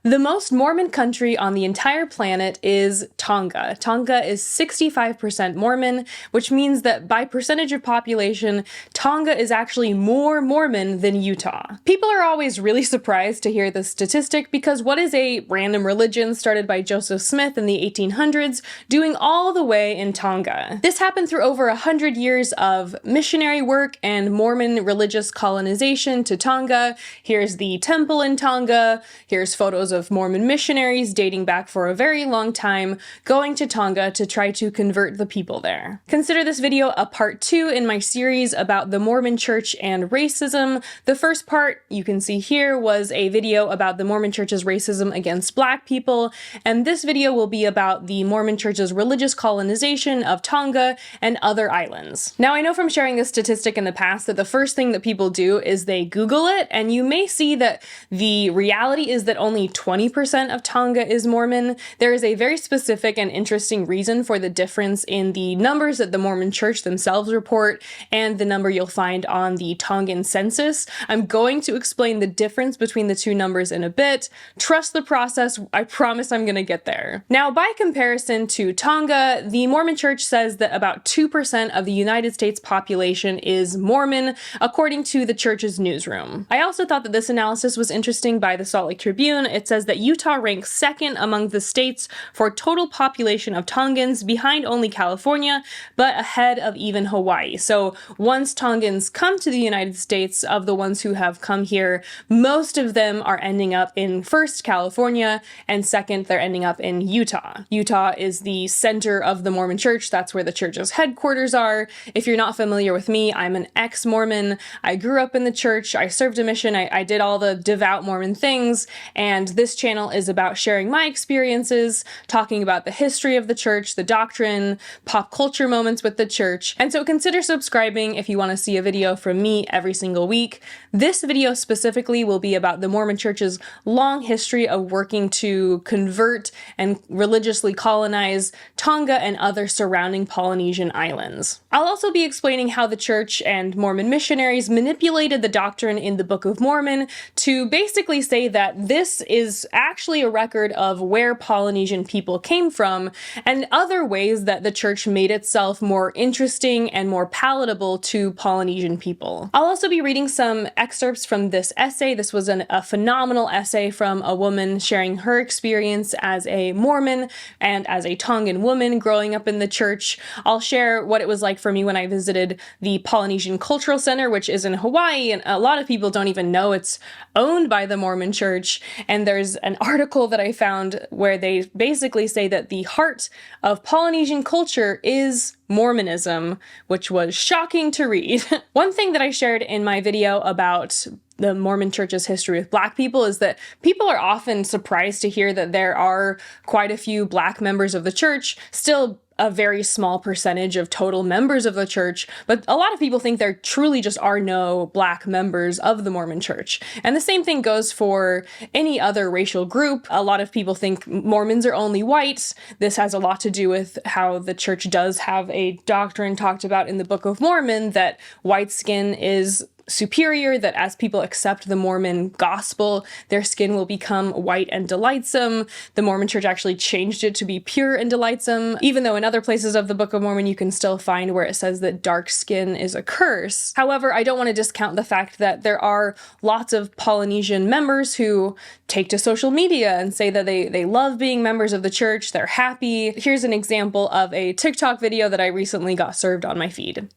The most Mormon country on the entire planet is Tonga. Tonga is 65% Mormon, which means that by percentage of population, Tonga is actually more Mormon than Utah. People are always really surprised to hear this statistic because what is a random religion started by Joseph Smith in the 1800s doing all the way in Tonga? This happened through over 100 years of missionary work and Mormon religious colonization to Tonga. Here's the temple in Tonga. Here's photos of Mormon missionaries dating back for a very long time going to Tonga to try to convert the people there. Consider this video a part 2 in my series about the Mormon Church and racism. The first part you can see here was a video about the Mormon Church's racism against Black people, and this video will be about the Mormon Church's religious colonization of Tonga and other islands. Now, I know from sharing this statistic in the past that the first thing that people do is they Google it, and you may see that the reality is that only 20% of Tonga is Mormon. There is a very specific and interesting reason for the difference in the numbers that the Mormon Church themselves report and the number you'll find on the Tongan census. I'm going to explain the difference between the two numbers in a bit. Trust the process. I promise I'm going to get there. Now, by comparison to Tonga, the Mormon Church says that about 2% of the United States population is Mormon, according to the church's newsroom. I also thought that this analysis was interesting by the Salt Lake Tribune. It says that Utah ranks second among the states for total population of Tongans, behind only California, but ahead of even Hawaii. So once Tongans come to the United States, of the ones who have come here, most of them are ending up in first California, and second they're ending up in Utah. Utah is the center of the Mormon Church. That's where the church's headquarters are. If you're not familiar with me, I'm an ex-Mormon. I grew up in the church. I served a mission. I did all the devout Mormon things, and this channel is about sharing my experiences, talking about the history of the church, the doctrine, pop culture moments with the church, and so consider subscribing if you want to see a video from me every single week. This video specifically will be about the Mormon Church's long history of working to convert and religiously colonize Tonga and other surrounding Polynesian islands. I'll also be explaining how the church and Mormon missionaries manipulated the doctrine in the Book of Mormon to basically say that this is actually a record of where Polynesian people came from, and other ways that the church made itself more interesting and more palatable to Polynesian people. I'll also be reading some excerpts from this essay. This was a phenomenal essay from a woman sharing her experience as a Mormon and as a Tongan woman growing up in the church. I'll share what it was like for me when I visited the Polynesian Cultural Center, which is in Hawaii, and a lot of people don't even know it's owned by the Mormon Church. And there's an article that I found where they basically say that the heart of Polynesian culture is Mormonism, which was shocking to read. One thing that I shared in my video about the Mormon Church's history with Black people is that people are often surprised to hear that there are quite a few Black members of the church, still a very small percentage of total members of the church, but a lot of people think there truly just are no Black members of the Mormon Church. And the same thing goes for any other racial group. A lot of people think Mormons are only white. This has a lot to do with how the church does have a doctrine talked about in the Book of Mormon that white skin is superior, that as people accept the Mormon gospel, their skin will become white and delightsome. The Mormon Church actually changed it to be pure and delightsome, even though in other places of the Book of Mormon you can still find where it says that dark skin is a curse. However, I don't want to discount the fact that there are lots of Polynesian members who take to social media and say that they love being members of the church, they're happy. Here's an example of a TikTok video that I recently got served on my feed.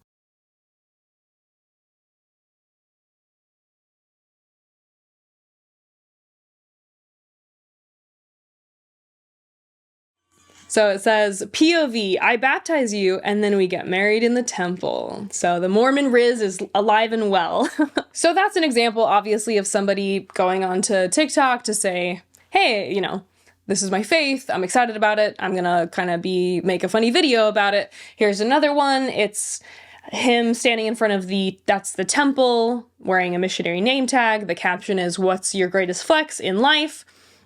So it says, POV, I baptize you, and then we get married in the temple. So the Mormon Riz is alive and well. So that's an example, obviously, of somebody going on to TikTok to say, hey, this is my faith, I'm excited about it, I'm gonna kind of make a funny video about it. Here's another one. It's him standing in front of that's the temple, wearing a missionary name tag. The caption is, what's your greatest flex in life?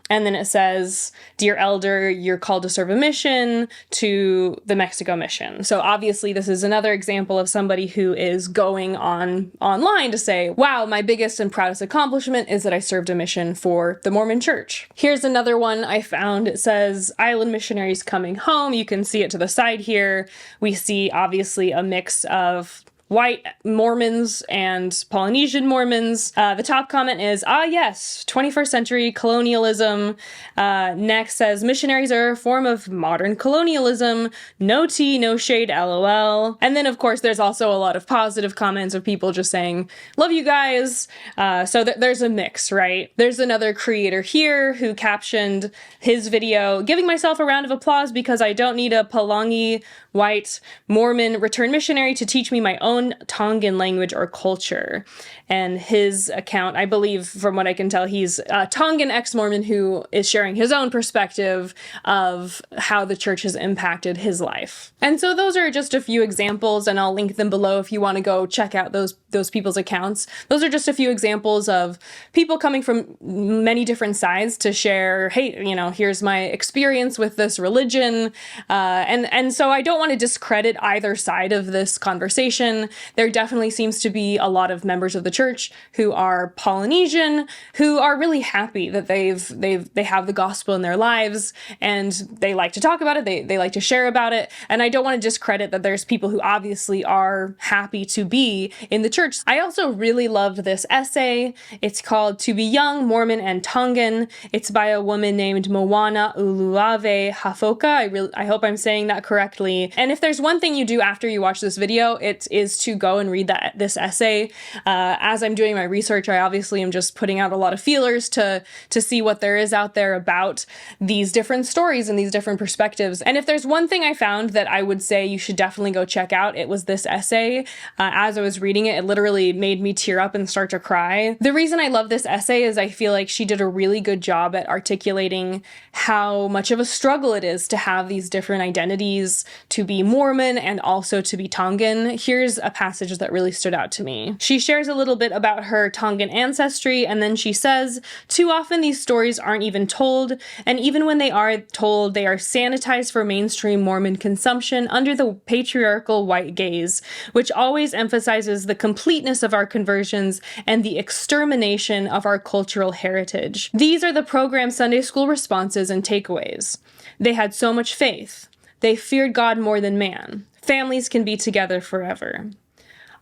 And then it says, "Dear elder, you're called to serve a mission to the Mexico mission." So obviously this is another example of somebody who is going online to say, wow, my biggest and proudest accomplishment is that I served a mission for the Mormon Church. Here's another one I found. It says, "Island missionaries coming home." You can see it to the side here. We see obviously a mix of white Mormons and Polynesian Mormons. The top comment is, yes, 21st century colonialism. Next says, "Missionaries are a form of modern colonialism. No tea, no shade, lol." And then, of course, there's also a lot of positive comments of people just saying, "Love you guys." So there's a mix, right? There's another creator here who captioned his video, "Giving myself a round of applause because I don't need a Palangi white Mormon return missionary to teach me my own Tongan language or culture." And his account, I believe, from what I can tell, he's a Tongan ex-Mormon who is sharing his own perspective of how the church has impacted his life. And so those are just a few examples, and I'll link them below if you want to go check out those people's accounts. Those are just a few examples of people coming from many different sides to share, hey, here's my experience with this religion. And so I don't want to discredit either side of this conversation. There definitely seems to be a lot of members of the church who are Polynesian, who are really happy that they have the gospel in their lives, and they like to talk about it. They like to share about it. And I don't want to discredit that there's people who obviously are happy to be in the church. I also really loved this essay. It's called "To Be Young, Mormon and Tongan." It's by a woman named Moana Uluave Hafoka. I hope I'm saying that correctly. And if there's one thing you do after you watch this video, it is to go and read this essay. As I'm doing my research, I obviously am just putting out a lot of feelers to see what there is out there about these different stories and these different perspectives. And if there's one thing I found that I would say you should definitely go check out, it was this essay. As I was reading it, it literally made me tear up and start to cry. The reason I love this essay is I feel like she did a really good job at articulating how much of a struggle it is to have these different identities, to be Mormon and also to be Tongan. Here's a passage that really stood out to me. She shares a little bit about her Tongan ancestry, and then she says, "Too often these stories aren't even told, and even when they are told, they are sanitized for mainstream Mormon consumption under the patriarchal white gaze, which always emphasizes the completeness of our conversions and the extermination of our cultural heritage. These are the program's Sunday school responses and takeaways. They had so much faith. They feared God more than man. Families can be together forever.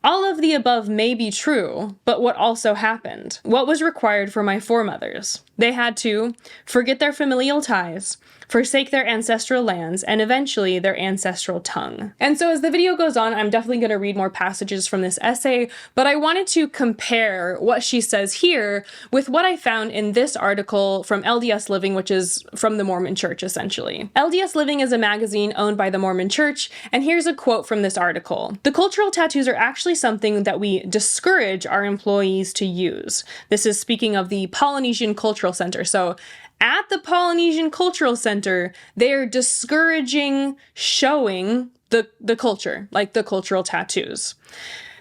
All of the above may be true, but what also happened? What was required for my foremothers? They had to forget their familial ties, forsake their ancestral lands, and eventually their ancestral tongue." And so as the video goes on, I'm definitely going to read more passages from this essay, but I wanted to compare what she says here with what I found in this article from LDS Living, which is from the Mormon Church, essentially. LDS Living is a magazine owned by the Mormon Church, and here's a quote from this article. "The cultural tattoos are actually something that we discourage our employees to use." This is speaking of the Polynesian Cultural Center. So at the Polynesian Cultural Center, they're discouraging showing the culture, like the cultural tattoos.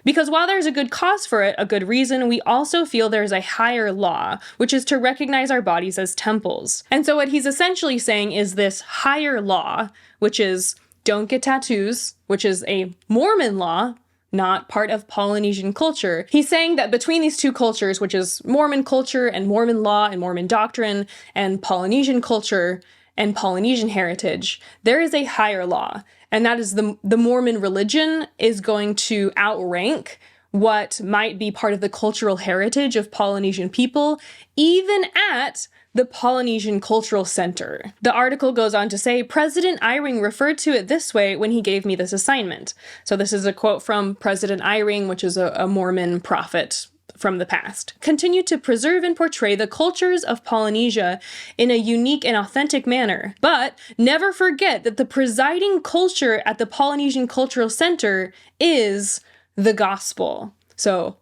"Because while there's a good cause for it, a good reason, we also feel there's a higher law, which is to recognize our bodies as temples." And so what he's essentially saying is this higher law, which is don't get tattoos, which is a Mormon law, not part of Polynesian culture. He's saying that between these two cultures, which is Mormon culture and Mormon law and Mormon doctrine, and Polynesian culture and Polynesian heritage, there is a higher law. And that is the Mormon religion is going to outrank what might be part of the cultural heritage of Polynesian people, even at the Polynesian Cultural Center. The article goes on to say, "President Eyring referred to it this way when he gave me this assignment." So this is a quote from President Eyring, which is a Mormon prophet from the past. "Continue to preserve and portray the cultures of Polynesia in a unique and authentic manner. But never forget that the presiding culture at the Polynesian Cultural Center is the gospel." So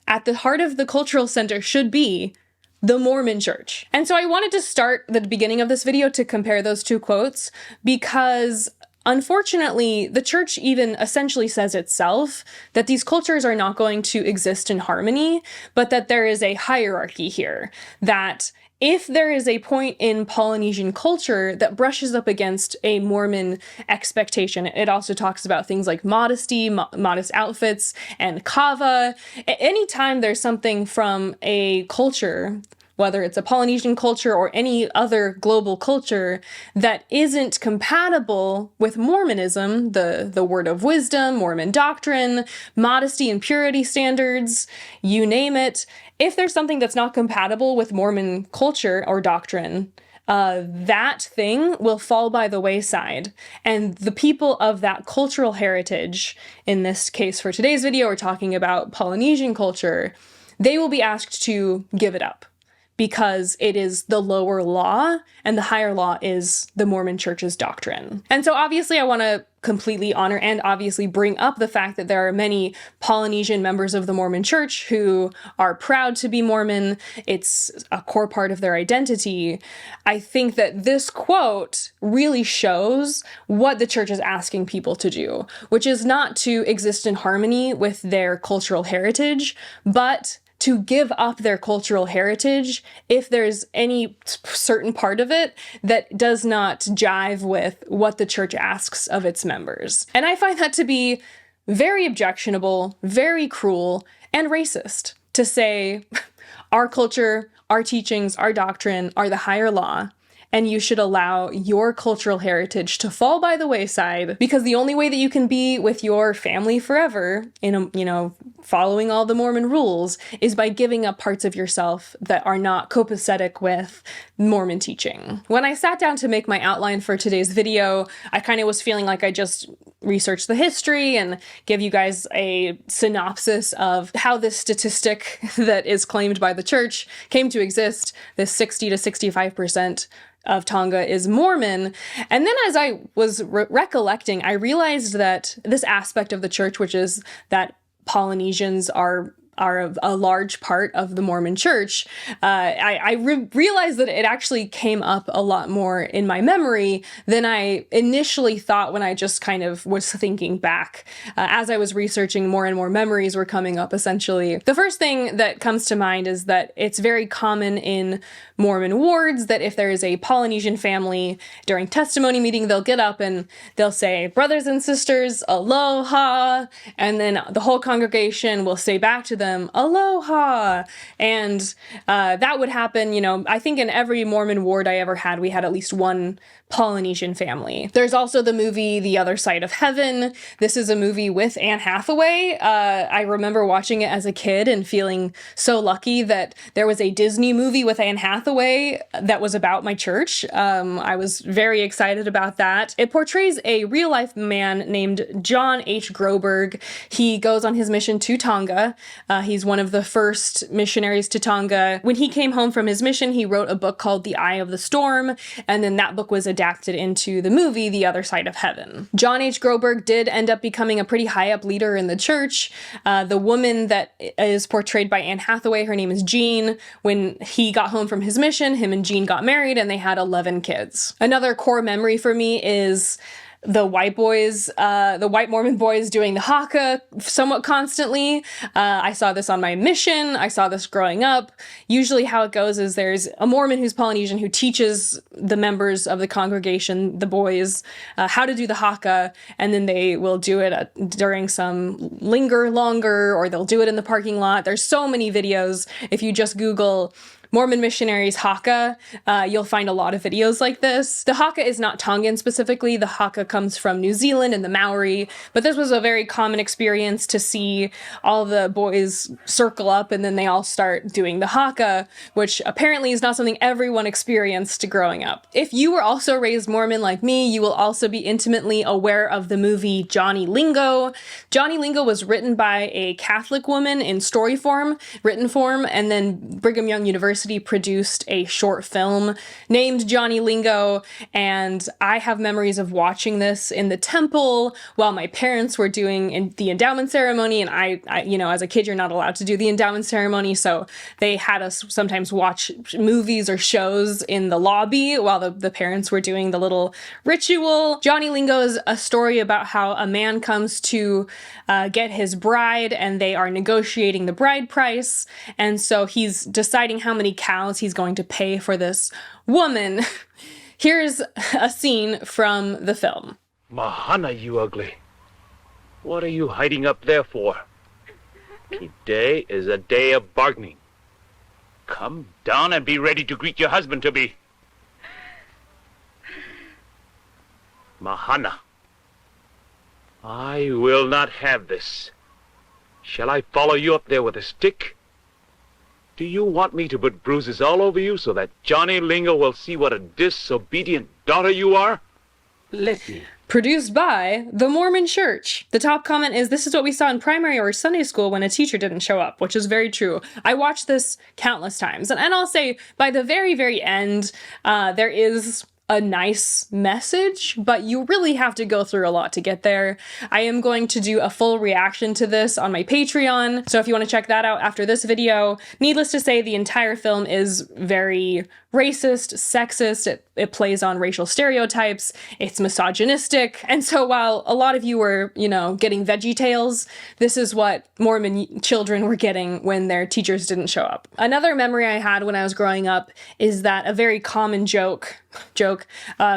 at the heart of the cultural center should be the Mormon Church. And so I wanted to start the beginning of this video to compare those two quotes because unfortunately, the church even essentially says itself that these cultures are not going to exist in harmony, but that there is a hierarchy here, that if there is a point in Polynesian culture that brushes up against a Mormon expectation, it also talks about things like modesty, modest outfits, and kava. Anytime there's something from a culture, whether it's a Polynesian culture or any other global culture, that isn't compatible with Mormonism, the word of wisdom, Mormon doctrine, modesty and purity standards, you name it, if there's something that's not compatible with Mormon culture or doctrine, that thing will fall by the wayside. And the people of that cultural heritage, in this case for today's video, we're talking about Polynesian culture, they will be asked to give it up, because it is the lower law and the higher law is the Mormon Church's doctrine. And so obviously I want to completely honor and obviously bring up the fact that there are many Polynesian members of the Mormon Church who are proud to be Mormon. It's a core part of their identity. I think that this quote really shows what the church is asking people to do, which is not to exist in harmony with their cultural heritage, but to give up their cultural heritage if there's any certain part of it that does not jive with what the church asks of its members. And I find that to be very objectionable, very cruel, and racist to say our culture, our teachings, our doctrine are the higher law, and you should allow your cultural heritage to fall by the wayside, because the only way that you can be with your family forever, following all the Mormon rules, is by giving up parts of yourself that are not copacetic with Mormon teaching. When I sat down to make my outline for today's video, I kind of was feeling like I just research the history and give you guys a synopsis of how this statistic that is claimed by the church came to exist, this 60 to 65% of Tonga is Mormon. And then as I was recollecting, I realized that this aspect of the church, which is that Polynesians are a large part of the Mormon church, I realized that it actually came up a lot more in my memory than I initially thought when I just kind of was thinking back. As I was researching, more and more memories were coming up, essentially. The first thing that comes to mind is that it's very common in Mormon wards that if there is a Polynesian family, during testimony meeting, they'll get up and they'll say, "Brothers and sisters, aloha," and then the whole congregation will say back to them, "Aloha." And that would happen, I think in every Mormon ward I ever had, we had at least one Polynesian family. There's also the movie The Other Side of Heaven. This is a movie with Anne Hathaway. I remember watching it as a kid and feeling so lucky that there was a Disney movie with Anne Hathaway that was about my church. I was very excited about that. It portrays a real-life man named John H. Groberg. He goes on his mission to Tonga. He's one of the first missionaries to Tonga. When he came home from his mission, he wrote a book called The Eye of the Storm, and then that book was adapted into the movie The Other Side of Heaven. John H. Groberg did end up becoming a pretty high up leader in the church. The woman that is portrayed by Anne Hathaway, her name is Jean. When he got home from his mission, him and Jean got married and they had 11 kids. Another core memory for me is the white Mormon boys doing the haka somewhat constantly. I saw this on my mission. I saw this growing up. Usually how it goes is there's a Mormon who's Polynesian who teaches the members of the congregation, the boys, how to do the haka, and then they will do it during some linger longer, or they'll do it in the parking lot. There's so many videos. If you just Google Mormon missionaries haka, you'll find a lot of videos like this. The haka is not Tongan specifically. The haka comes from New Zealand and the Maori, but this was a very common experience to see all the boys circle up and then they all start doing the haka, which apparently is not something everyone experienced growing up. If you were also raised Mormon like me, you will also be intimately aware of the movie Johnny Lingo. Johnny Lingo was written by a Catholic woman in story form, written form, and then Brigham Young University produced a short film named Johnny Lingo, and I have memories of watching this in the temple while my parents were doing the endowment ceremony, and I as a kid, you're not allowed to do the endowment ceremony, so they had us sometimes watch movies or shows in the lobby while the parents were doing the little ritual. Johnny Lingo is a story about how a man comes to get his bride, and they are negotiating the bride price, and so he's deciding how many many cows he's going to pay for this woman. Here's a scene from the film. Mahana, you ugly. What are you hiding up there for? Today is a day of bargaining. Come down and be ready to greet your husband-to-be. Mahana, I will not have this. Shall I follow you up there with a stick? Do you want me to put bruises all over you so that Johnny Lingo will see what a disobedient daughter you are? Let me. Produced by the Mormon Church. The top comment is, "This is what we saw in primary or Sunday school when a teacher didn't show up," which is very true. I watched this countless times. And I'll say, by the very, very end, there is a nice message, but you really have to go through a lot to get there. I am going to do a full reaction to this on my Patreon, so if you want to check that out after this video. Needless to say, the entire film is very racist, sexist, it plays on racial stereotypes, it's misogynistic, and so while a lot of you were, getting Veggie Tales, this is what Mormon children were getting when their teachers didn't show up. Another memory I had when I was growing up is that a very common joke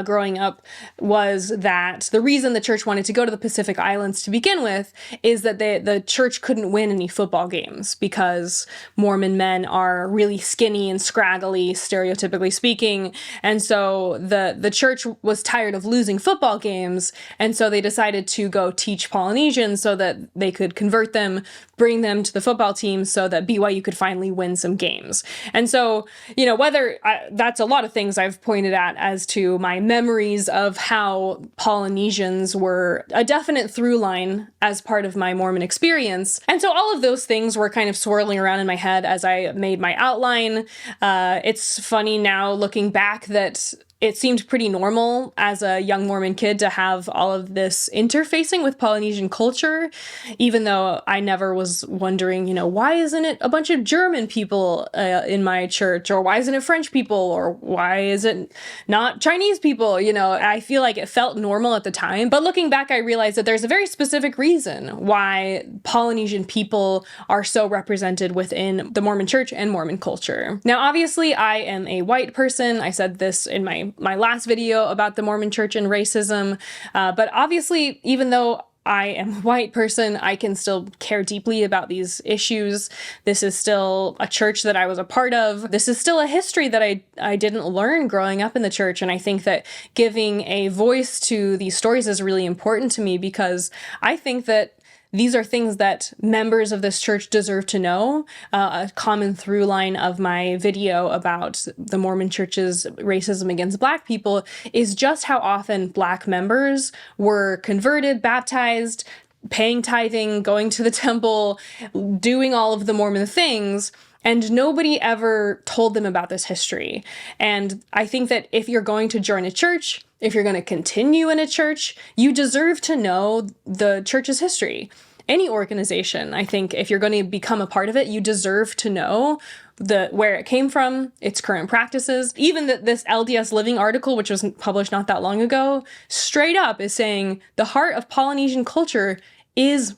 growing up was that the reason the church wanted to go to the Pacific Islands to begin with is that the church couldn't win any football games because Mormon men are really skinny and scraggly, stereotypically speaking, and so the church was tired of losing football games, and so they decided to go teach Polynesians so that they could convert them, bring them to the football team so that BYU could finally win some games. And so, that's a lot of things I've pointed at as to my memories of how Polynesians were a definite through line as part of my Mormon experience. And so all of those things were kind of swirling around in my head as I made my outline. It's funny now looking back that it seemed pretty normal as a young Mormon kid to have all of this interfacing with Polynesian culture, even though I never was wondering, why isn't it a bunch of German people in my church, or why isn't it French people, or why is it not Chinese people? I feel like it felt normal at the time, but looking back, I realized that there's a very specific reason why Polynesian people are so represented within the Mormon church and Mormon culture. Now, obviously, I am a white person. I said this in my last video about the Mormon church and racism, but obviously, even though I am a white person, I can still care deeply about these issues. This is still a church that I was a part of. This is still a history that I didn't learn growing up in the church, and I think that giving a voice to these stories is really important to me because I think that these are things that members of this church deserve to know. A common through line of my video about the Mormon church's racism against Black people is just how often Black members were converted, baptized, paying tithing, going to the temple, doing all of the Mormon things, and nobody ever told them about this history. And I think that if you're going to join a church, if you're going to continue in a church, you deserve to know the church's history. Any organization, I think, if you're going to become a part of it, you deserve to know where it came from, its current practices. Even this LDS Living article, which was published not that long ago, straight up is saying the heart of Polynesian culture is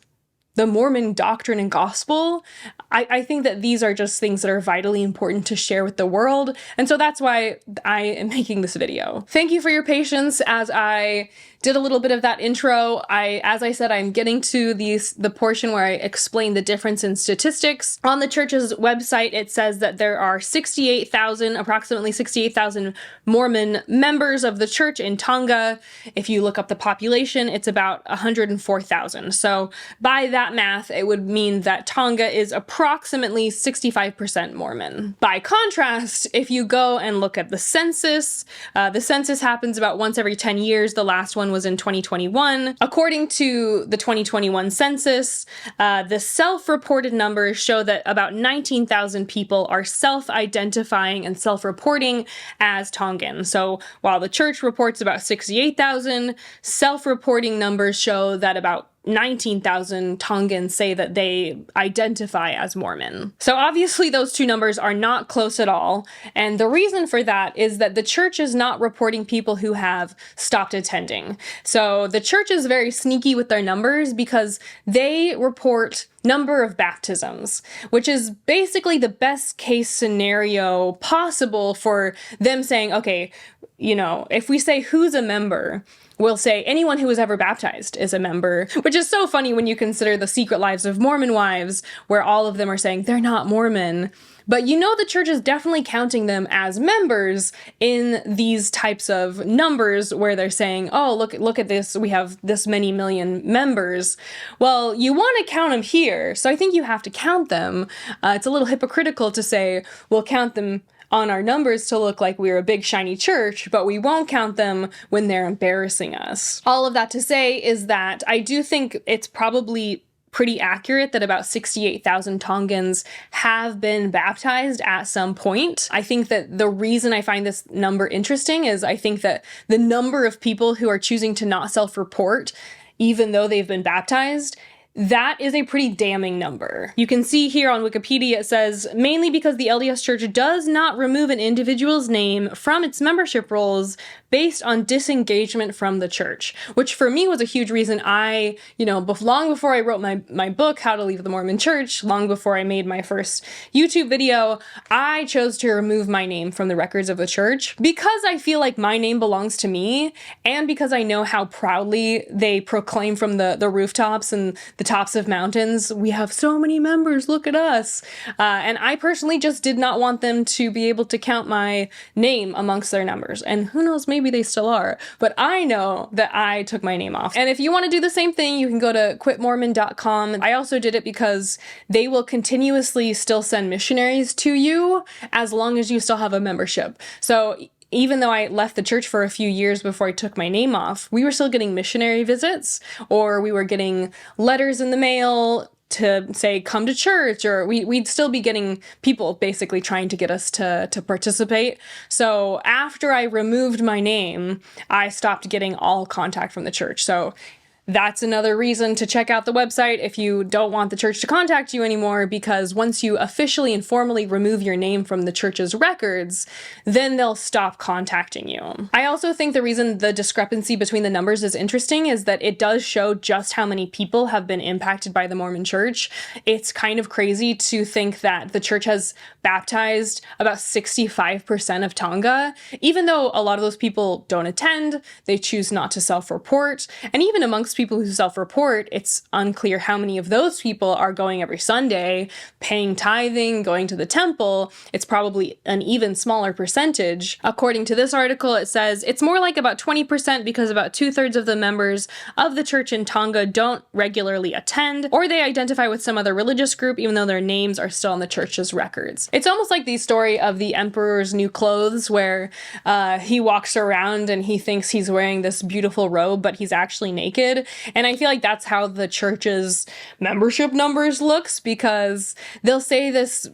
the Mormon doctrine and gospel. I think that these are just things that are vitally important to share with the world. And so that's why I am making this video. Thank you for your patience as I did a little bit of that intro. As I said, I'm getting to the portion where I explain the difference in statistics. On the church's website, it says that there are approximately 68,000 Mormon members of the church in Tonga. If you look up the population, it's about 104,000. So by that math, it would mean that Tonga is approximately 65% Mormon. By contrast, if you go and look at the census happens about once every 10 years. The last one was in 2021. According to the 2021 census, the self-reported numbers show that about 19,000 people are self-identifying and self-reporting as Tongan. So while the church reports about 68,000, self-reporting numbers show that about 19,000 Tongans say that they identify as Mormon. So obviously those two numbers are not close at all, and the reason for that is that the church is not reporting people who have stopped attending. So the church is very sneaky with their numbers because they report number of baptisms, which is basically the best case scenario possible for them saying, okay, if we say who's a member, we'll say anyone who was ever baptized is a member, which is so funny when you consider the Secret Lives of Mormon Wives, where all of them are saying they're not Mormon. But the church is definitely counting them as members in these types of numbers where they're saying, oh, look at this, we have this many million members. Well, you want to count them here, so I think you have to count them. It's a little hypocritical to say we'll count them on our numbers to look like we're a big shiny church, but we won't count them when they're embarrassing us. All of that to say is that I do think it's probably pretty accurate that about 68,000 Tongans have been baptized at some point. I think that the reason I find this number interesting is I think that the number of people who are choosing to not self-report, even though they've been baptized, that is a pretty damning number. You can see here on Wikipedia it says, mainly because the LDS Church does not remove an individual's name from its membership rolls based on disengagement from the church, which for me was a huge reason I, long before I wrote my book, How to Leave the Mormon Church, long before I made my first YouTube video, I chose to remove my name from the records of the church because I feel like my name belongs to me, and because I know how proudly they proclaim from the rooftops and the tops of mountains, we have so many members, look at us. And I personally just did not want them to be able to count my name amongst their numbers. And who knows, maybe they still are. But I know that I took my name off. And if you want to do the same thing, you can go to quitmormon.com. I also did it because they will continuously still send missionaries to you as long as you still have a membership. So even though I left the church for a few years before I took my name off, we were still getting missionary visits, or we were getting letters in the mail to say, come to church, or we'd still be getting people basically trying to get us to participate. So after I removed my name, I stopped getting all contact from the church. So that's another reason to check out the website if you don't want the church to contact you anymore, because once you officially and formally remove your name from the church's records, then they'll stop contacting you. I also think the reason the discrepancy between the numbers is interesting is that it does show just how many people have been impacted by the Mormon Church. It's kind of crazy to think that the church has baptized about 65% of Tonga, even though a lot of those people don't attend, they choose not to self-report, and even amongst people who self-report, it's unclear how many of those people are going every Sunday, paying tithing, going to the temple. It's probably an even smaller percentage. According to this article, it says it's more like about 20% because about 2/3 of the members of the church in Tonga don't regularly attend, or they identify with some other religious group even though their names are still on the church's records. It's almost like the story of the emperor's new clothes, where he walks around and he thinks he's wearing this beautiful robe, but he's actually naked. And I feel like that's how the church's membership numbers looks, because they'll say this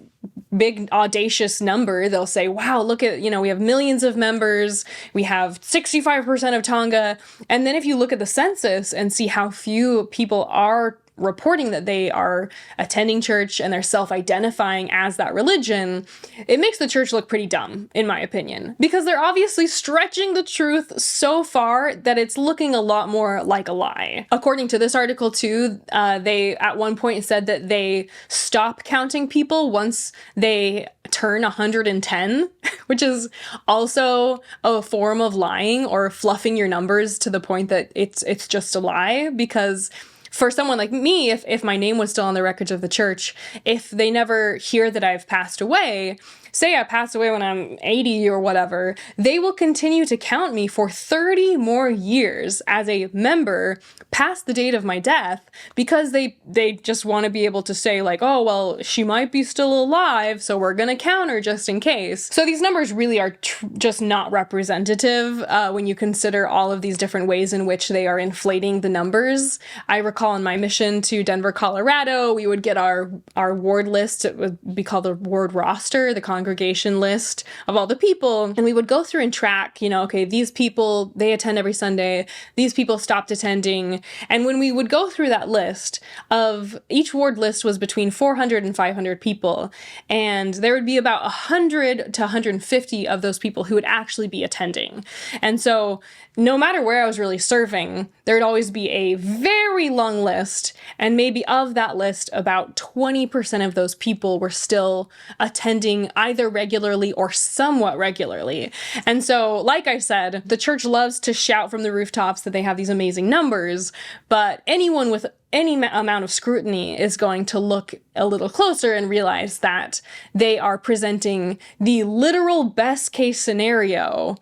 big audacious number. They'll say, wow, look at, we have millions of members. We have 65% of Tonga. And then if you look at the census and see how few people are reporting that they are attending church and they're self-identifying as that religion, it makes the church look pretty dumb, in my opinion, because they're obviously stretching the truth so far that it's looking a lot more like a lie. According to this article too, they at one point said that they stop counting people once they turn 110, which is also a form of lying or fluffing your numbers to the point that it's just a lie. Because for someone like me, if my name was still on the records of the church, if they never hear that I've passed away, say I passed away when I'm 80 or whatever, they will continue to count me for 30 more years as a member past the date of my death, because they just want to be able to say like, oh, well, she might be still alive, so we're going to count her just in case. So these numbers really are just not representative when you consider all of these different ways in which they are inflating the numbers. I recall in my mission to Denver, Colorado, we would get our ward list. It would be called the ward roster, the congregation list of all the people, and we would go through and track, okay, these people, they attend every Sunday, these people stopped attending. And when we would go through that list of, each ward list was between 400 and 500 people, and there would be about 100 to 150 of those people who would actually be attending. And so no matter where I was really serving, there would always be a very long list, and maybe of that list, about 20% of those people were still attending either regularly or somewhat regularly. And so, like I said, the church loves to shout from the rooftops that they have these amazing numbers, but anyone with any amount of scrutiny is going to look a little closer and realize that they are presenting the literal best case scenario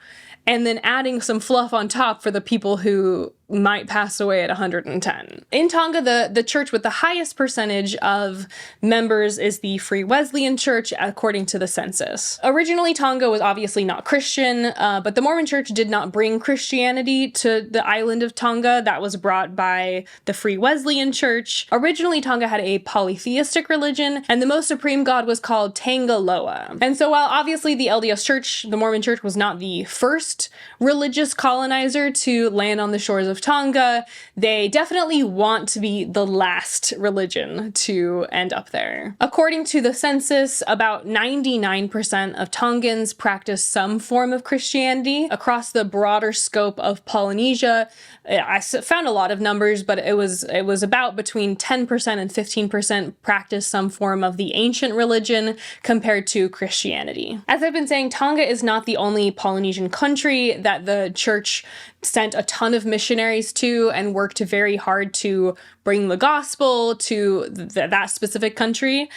and then adding some fluff on top for the people who might pass away at 110. In Tonga, the church with the highest percentage of members is the Free Wesleyan Church, according to the census. Originally, Tonga was obviously not Christian, but the Mormon Church did not bring Christianity to the island of Tonga. That was brought by the Free Wesleyan Church. Originally, Tonga had a polytheistic religion, and the most supreme god was called Tangaloa. And so while obviously the LDS Church, the Mormon Church, was not the first religious colonizer to land on the shores of Tonga, they definitely want to be the last religion to end up there. According to the census, about 99% of Tongans practice some form of Christianity. Across the broader scope of Polynesia, I found a lot of numbers, but it was about between 10% and 15% practice some form of the ancient religion compared to Christianity. As I've been saying, Tonga is not the only Polynesian country that the church sent a ton of missionaries to and worked very hard to bring the gospel to that specific country.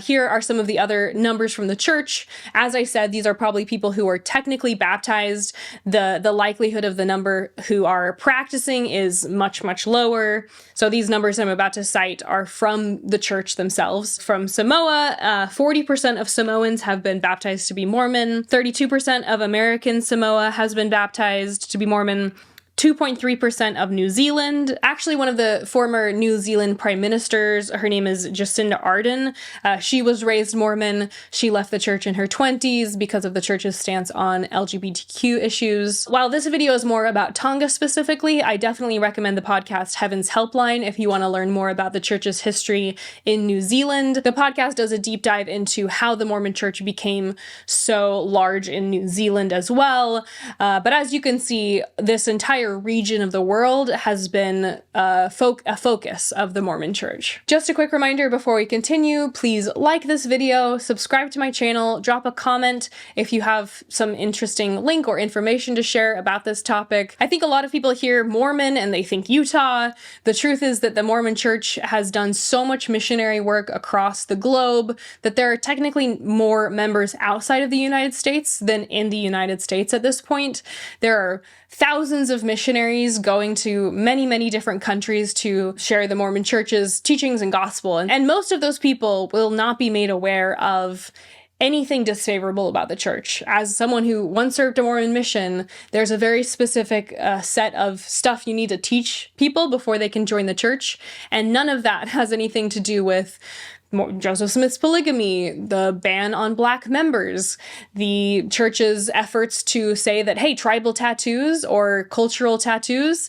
Here are some of the other numbers from the church. As I said, these are probably people who are technically baptized. The likelihood of the number who are practicing is much, much lower. So these numbers I'm about to cite are from the church themselves. From Samoa, 40% of Samoans have been baptized to be Mormon. 32% of American Samoa has been baptized to be Mormon. 2.3% of New Zealand. Actually, one of the former New Zealand prime ministers, her name is Jacinda Ardern. She was raised Mormon. She left the church in her 20s because of the church's stance on LGBTQ issues. While this video is more about Tonga specifically, I definitely recommend the podcast Heaven's Helpline if you want to learn more about the church's history in New Zealand. The podcast does a deep dive into how the Mormon church became so large in New Zealand as well. But as you can see, this entire region of the world has been a focus of the Mormon Church. Just a quick reminder before we continue, please like this video, subscribe to my channel, drop a comment if you have some interesting link or information to share about this topic. I think a lot of people hear Mormon and they think Utah. The truth is that the Mormon Church has done so much missionary work across the globe that there are technically more members outside of the United States than in the United States at this point. There are thousands of missionaries going to many, many different countries to share the Mormon Church's teachings and gospel. And most of those people will not be made aware of anything disfavorable about the church. As someone who once served a Mormon mission, there's a very specific set of stuff you need to teach people before they can join the church. And none of that has anything to do with Joseph Smith's polygamy, the ban on black members, the church's efforts to say that, hey, tribal tattoos or cultural tattoos,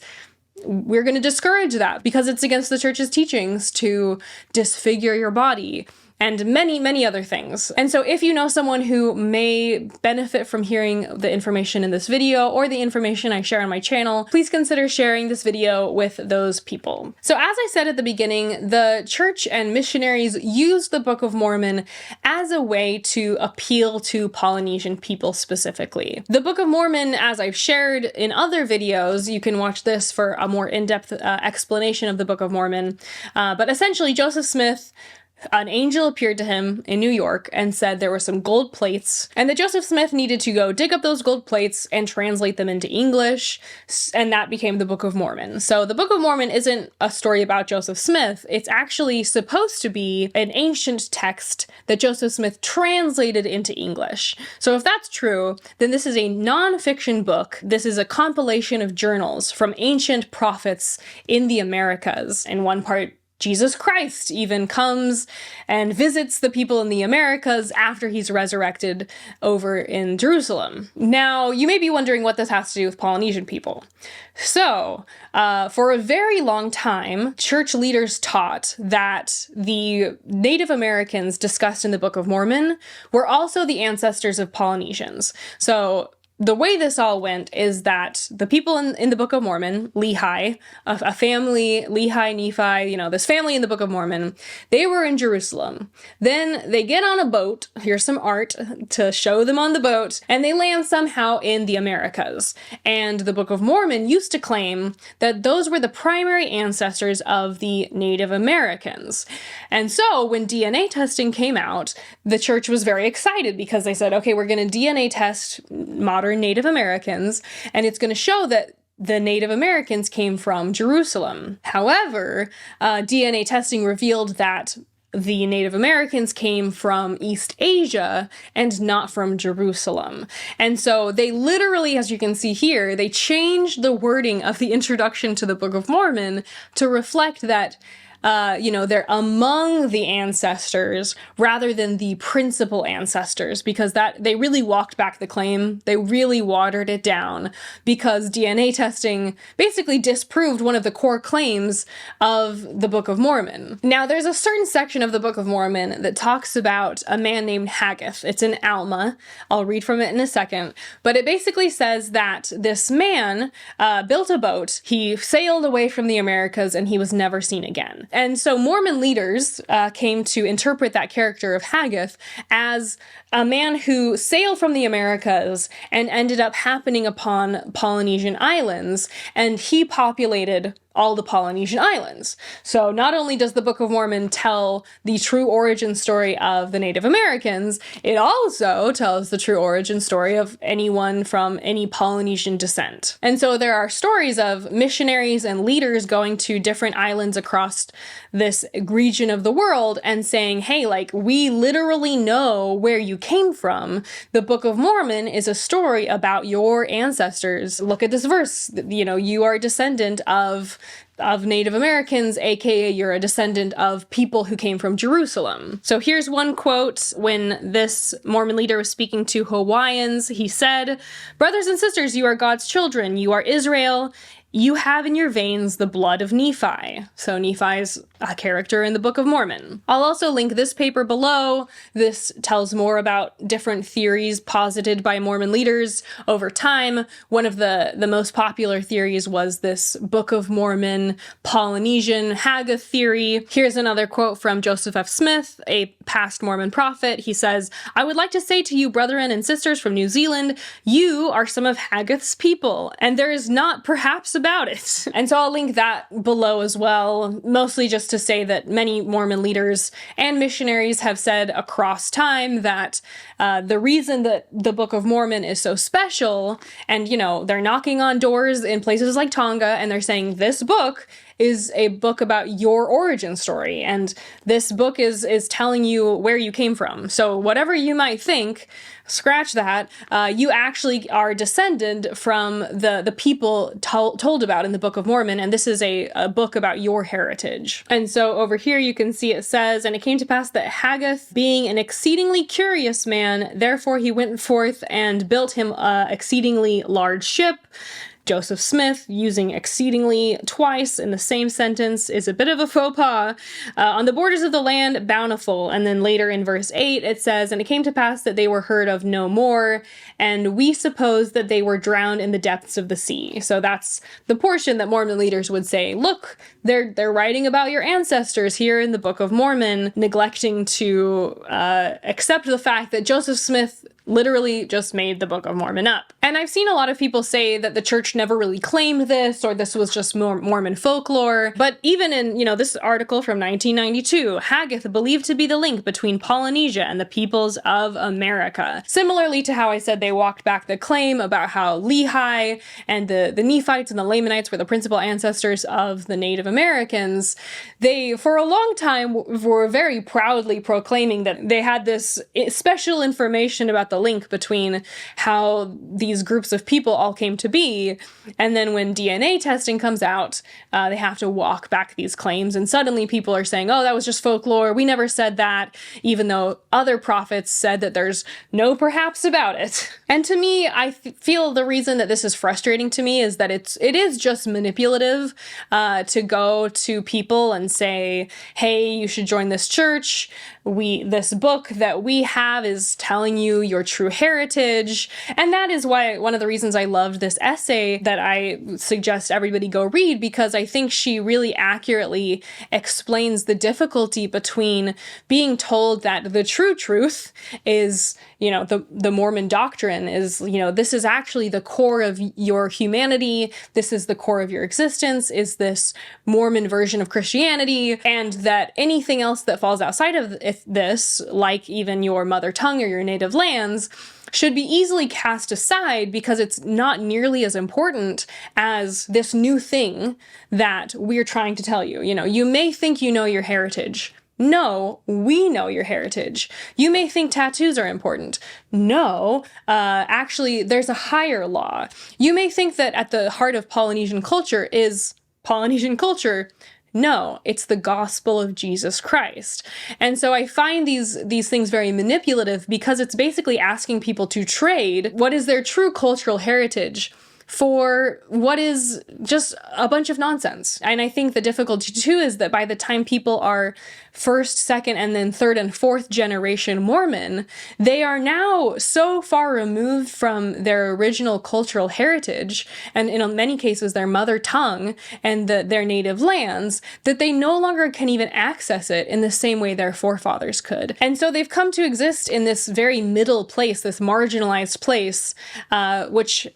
we're going to discourage that because it's against the church's teachings to disfigure your body, and many, many other things. And so if you know someone who may benefit from hearing the information in this video or the information I share on my channel, please consider sharing this video with those people. So as I said at the beginning, the church and missionaries used the Book of Mormon as a way to appeal to Polynesian people specifically. The Book of Mormon, as I've shared in other videos, you can watch this for a more in-depth explanation of the Book of Mormon, but essentially Joseph Smith, an angel appeared to him in New York and said there were some gold plates and that Joseph Smith needed to go dig up those gold plates and translate them into English, and that became the Book of Mormon. So the Book of Mormon isn't a story about Joseph Smith. It's actually supposed to be an ancient text that Joseph Smith translated into English. So if that's true, then this is a non-fiction book. This is a compilation of journals from ancient prophets in the Americas. In one part, Jesus Christ even comes and visits the people in the Americas after he's resurrected over in Jerusalem. Now, you may be wondering what this has to do with Polynesian people. So, for a very long time, church leaders taught that the Native Americans discussed in the Book of Mormon were also the ancestors of Polynesians. So, the way this all went is that the people in the Book of Mormon, Lehi, a family, Lehi, Nephi, this family in the Book of Mormon, they were in Jerusalem. Then they get on a boat, here's some art to show them on the boat, and they land somehow in the Americas. And the Book of Mormon used to claim that those were the primary ancestors of the Native Americans. And so when DNA testing came out, the church was very excited because they said, okay, we're going to DNA test modern Native Americans, and it's going to show that the Native Americans came from Jerusalem. However, DNA testing revealed that the Native Americans came from East Asia and not from Jerusalem. And so they literally, as you can see here, they changed the wording of the introduction to the Book of Mormon to reflect that they're among the ancestors rather than the principal ancestors, because that they really walked back the claim. They really watered it down because DNA testing basically disproved one of the core claims of the Book of Mormon. Now, there's a certain section of the Book of Mormon that talks about a man named Haggith. It's in Alma. I'll read from it in a second. But it basically says that this man built a boat. He sailed away from the Americas and he was never seen again. And so Mormon leaders came to interpret that character of Haggith as a man who sailed from the Americas and ended up happening upon Polynesian islands, and he populated all the Polynesian islands. So not only does the Book of Mormon tell the true origin story of the Native Americans, it also tells the true origin story of anyone from any Polynesian descent. And so there are stories of missionaries and leaders going to different islands across this region of the world and saying, hey, we literally know where you came from. The Book of Mormon is a story about your ancestors. Look at this verse. You are a descendant of Native Americans, aka you're a descendant of people who came from Jerusalem. So here's one quote when this Mormon leader was speaking to Hawaiians. He said, "Brothers and sisters, you are God's children. You are Israel. You have in your veins the blood of Nephi." So Nephi's a character in the Book of Mormon. I'll also link this paper below. This tells more about different theories posited by Mormon leaders over time. One of the most popular theories was this Book of Mormon Polynesian Haggith theory. Here's another quote from Joseph F. Smith, a past Mormon prophet. He says, "I would like to say to you, brethren and sisters from New Zealand, you are some of Haggith's people, and there is not perhaps about it." And so I'll link that below as well, mostly just to say that many Mormon leaders and missionaries have said across time that the reason that the Book of Mormon is so special, and they're knocking on doors in places like Tonga and they're saying this book is a book about your origin story, and this book is telling you where you came from. So whatever you might think, scratch that. You actually are a descendant from the people told about in the Book of Mormon, and this is a book about your heritage. And so over here you can see it says, "And it came to pass that Haggith, being an exceedingly curious man, therefore he went forth and built him a exceedingly large ship." Joseph Smith using exceedingly twice in the same sentence is a bit of a faux pas. "On the borders of the land, bountiful." And then later in verse 8, it says, "And it came to pass that they were heard of no more, and we suppose that they were drowned in the depths of the sea." So that's the portion that Mormon leaders would say, look, they're writing about your ancestors here in the Book of Mormon, neglecting to accept the fact that Joseph Smith literally just made the Book of Mormon up. And I've seen a lot of people say that the church never really claimed this, or this was just Mormon folklore. But even in, this article from 1992, Haggith believed to be the link between Polynesia and the peoples of America. Similarly to how I said they walked back the claim about how Lehi and the Nephites and the Lamanites were the principal ancestors of the Native Americans, they, for a long time, were very proudly proclaiming that they had this special information about the link between how these groups of people all came to be. And then when DNA testing comes out, they have to walk back these claims. And suddenly people are saying, oh, that was just folklore. We never said that, even though other prophets said that there's no perhaps about it. And to me, I feel the reason that this is frustrating to me is that it is just manipulative to go to people and say, hey, you should join this church. This book that we have is telling you your true heritage. And that is why one of the reasons I loved this essay that I suggest everybody go read, because I think she really accurately explains the difficulty between being told that the true truth is, the Mormon doctrine is, this is actually the core of your humanity. This is the core of your existence, is this Mormon version of Christianity, and that anything else that falls outside of this, like even your mother tongue or your native lands, should be easily cast aside because it's not nearly as important as this new thing that we're trying to tell you. You may think you know your heritage. No, we know your heritage. You may think tattoos are important. No, actually, there's a higher law. You may think that at the heart of Polynesian culture is Polynesian culture. No, it's the gospel of Jesus Christ. And so I find these things very manipulative because it's basically asking people to trade what is their true cultural heritage for what is just a bunch of nonsense. And I think the difficulty too is that by the time people are first, second, and then third and fourth generation Mormon, they are now so far removed from their original cultural heritage, and in many cases their mother tongue and their native lands, that they no longer can even access it in the same way their forefathers could. And so they've come to exist in this very middle place, this marginalized place, which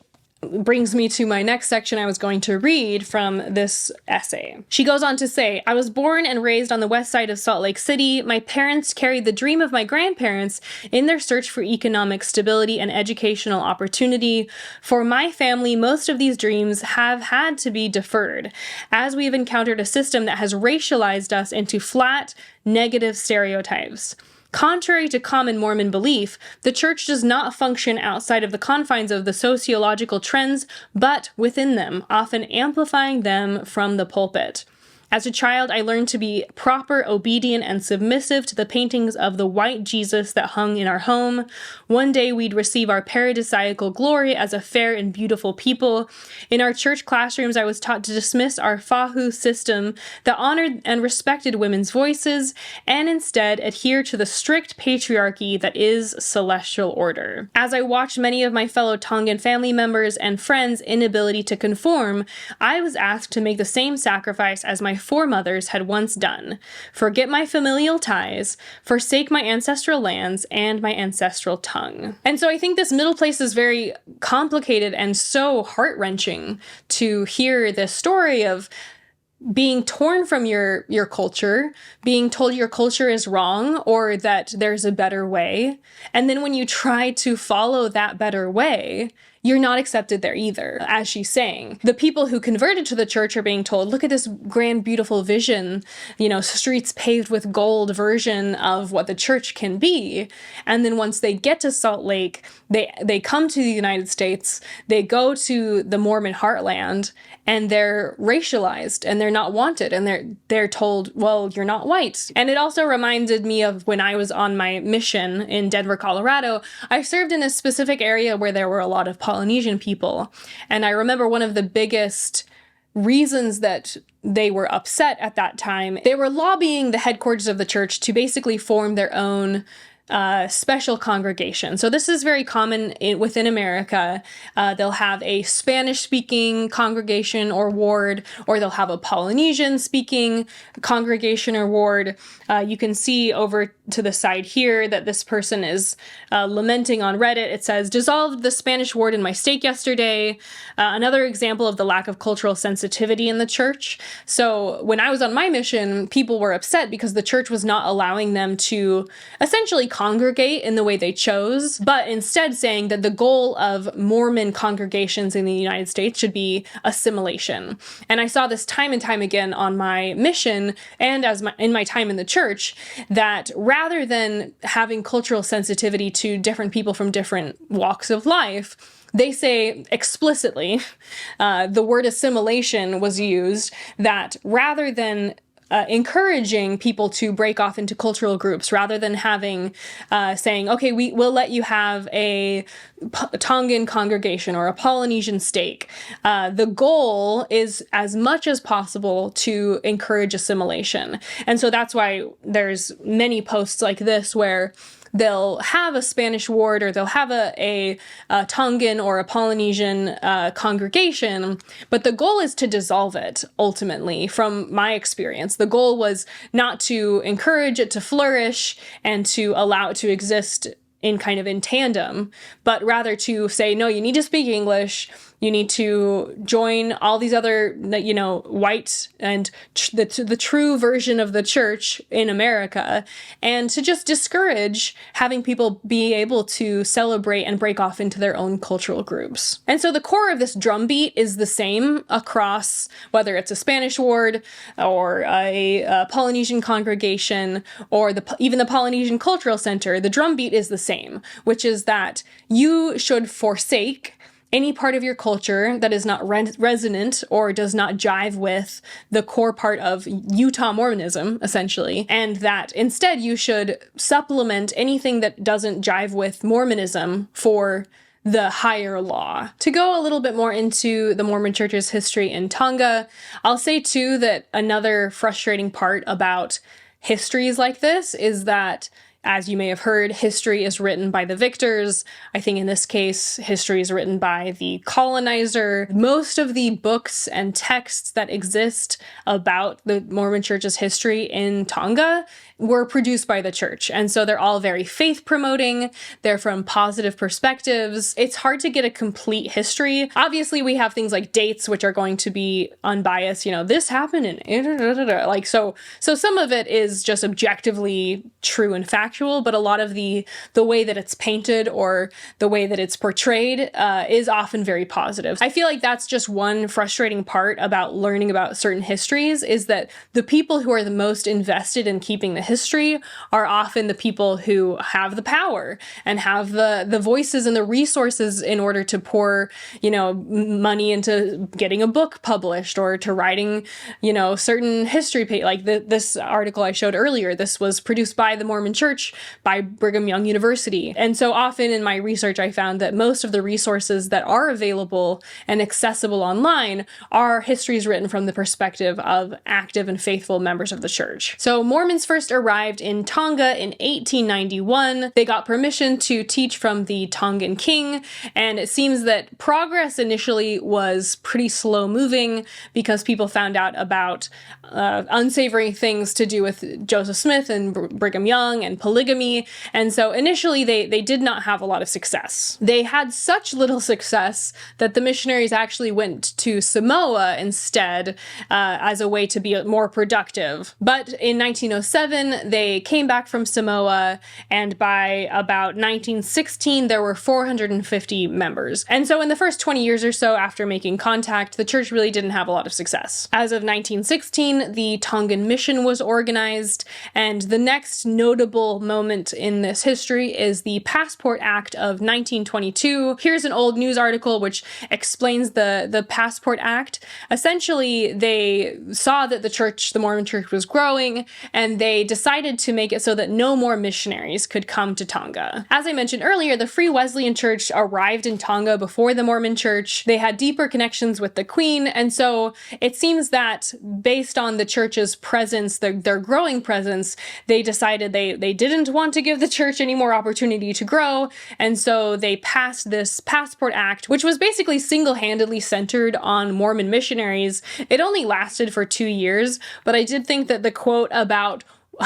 brings me to my next section I was going to read from this essay. She goes on to say, I was born and raised on the west side of Salt Lake City. My parents carried the dream of my grandparents in their search for economic stability and educational opportunity. For my family, most of these dreams have had to be deferred, as we have encountered a system that has racialized us into flat, negative stereotypes. Contrary to common Mormon belief, the church does not function outside of the confines of the sociological trends, but within them, often amplifying them from the pulpit. As a child, I learned to be proper, obedient, and submissive to the paintings of the white Jesus that hung in our home. One day we'd receive our paradisiacal glory as a fair and beautiful people. In our church classrooms, I was taught to dismiss our Fahu system that honored and respected women's voices, and instead adhere to the strict patriarchy that is celestial order. As I watched many of my fellow Tongan family members and friends' inability to conform, I was asked to make the same sacrifice as my foremothers had once done. Forget my familial ties, forsake my ancestral lands and my ancestral tongue. And so I think this middle place is very complicated and so heart-wrenching to hear this story of being torn from your culture, being told your culture is wrong or that there's a better way. And then when you try to follow that better way, you're not accepted there either, as she's saying. The people who converted to the church are being told, look at this grand, beautiful vision, streets paved with gold version of what the church can be. And then once they get to Salt Lake, they come to the United States, they go to the Mormon heartland, and they're racialized and they're not wanted. And they're told, well, you're not white. And it also reminded me of when I was on my mission in Denver, Colorado. I served in a specific area where there were a lot of Polynesian people. And I remember one of the biggest reasons that they were upset at that time, they were lobbying the headquarters of the church to basically form their own special congregation. So this is very common within America. They'll have a Spanish-speaking congregation or ward, or they'll have a Polynesian-speaking congregation or ward. You can see over to the side here that this person is lamenting on Reddit. It says, dissolved the Spanish ward in my stake yesterday. Another example of the lack of cultural sensitivity in the church. So when I was on my mission, people were upset because the church was not allowing them to essentially congregate in the way they chose, but instead saying that the goal of Mormon congregations in the United States should be assimilation. And I saw this time and time again on my mission and in my time in the church, that rather than having cultural sensitivity to different people from different walks of life, they say explicitly, the word assimilation was used, that rather than encouraging people to break off into cultural groups, rather than having, saying, okay, we'll let you have a Tongan congregation or a Polynesian stake. The goal is as much as possible to encourage assimilation. And so that's why there's many posts like this where they'll have a Spanish ward or they'll have a Tongan or a Polynesian congregation, but the goal is to dissolve it, ultimately, from my experience. The goal was not to encourage it to flourish and to allow it to exist in tandem, but rather to say, no, you need to speak English. You need to join all these other, white and the true version of the church in America, and to just discourage having people be able to celebrate and break off into their own cultural groups. And so the core of this drumbeat is the same across whether it's a Spanish ward or a Polynesian congregation or even the Polynesian Cultural Center. The drumbeat is the same, which is that you should forsake any part of your culture that is not resonant or does not jive with the core part of Utah Mormonism, essentially, and that instead you should supplement anything that doesn't jive with Mormonism for the higher law. To go a little bit more into the Mormon Church's history in Tonga, I'll say too that another frustrating part about histories like this is that, as you may have heard, history is written by the victors. I think in this case, history is written by the colonizer. Most of the books and texts that exist about the Mormon Church's history in Tonga were produced by the church. And so they're all very faith promoting. They're from positive perspectives. It's hard to get a complete history. Obviously, we have things like dates, which are going to be unbiased. This happened in so some of it is just objectively true and factual, but a lot of the way that it's painted or the way that it's portrayed is often very positive. I feel like that's just one frustrating part about learning about certain histories, is that the people who are the most invested in keeping the history are often the people who have the power and have the voices and the resources in order to pour, money into getting a book published or to writing, certain history like this article I showed earlier. This was produced by the Mormon Church, by Brigham Young University. And so often in my research, I found that most of the resources that are available and accessible online are histories written from the perspective of active and faithful members of the church. So Mormons first arrived in Tonga in 1891. They got permission to teach from the Tongan king, and it seems that progress initially was pretty slow moving because people found out about unsavory things to do with Joseph Smith and Brigham Young and polygamy, and so initially they did not have a lot of success. They had such little success that the missionaries actually went to Samoa instead as a way to be more productive. But in 1907, they came back from Samoa, and by about 1916, there were 450 members. And so in the first 20 years or so after making contact, the church really didn't have a lot of success. As of 1916, the Tongan mission was organized, and the next notable moment in this history is the Passport Act of 1922. Here's an old news article which explains the Passport Act. Essentially, they saw that the Mormon Church was growing, and they decided to make it so that no more missionaries could come to Tonga. As I mentioned earlier, the Free Wesleyan Church arrived in Tonga before the Mormon Church. They had deeper connections with the Queen, and so it seems that based on the church's presence, their growing presence, they decided they didn't want to give the church any more opportunity to grow, and so they passed this Passport Act, which was basically single-handedly centered on Mormon missionaries. It only lasted for 2 years, but I did think that the quote about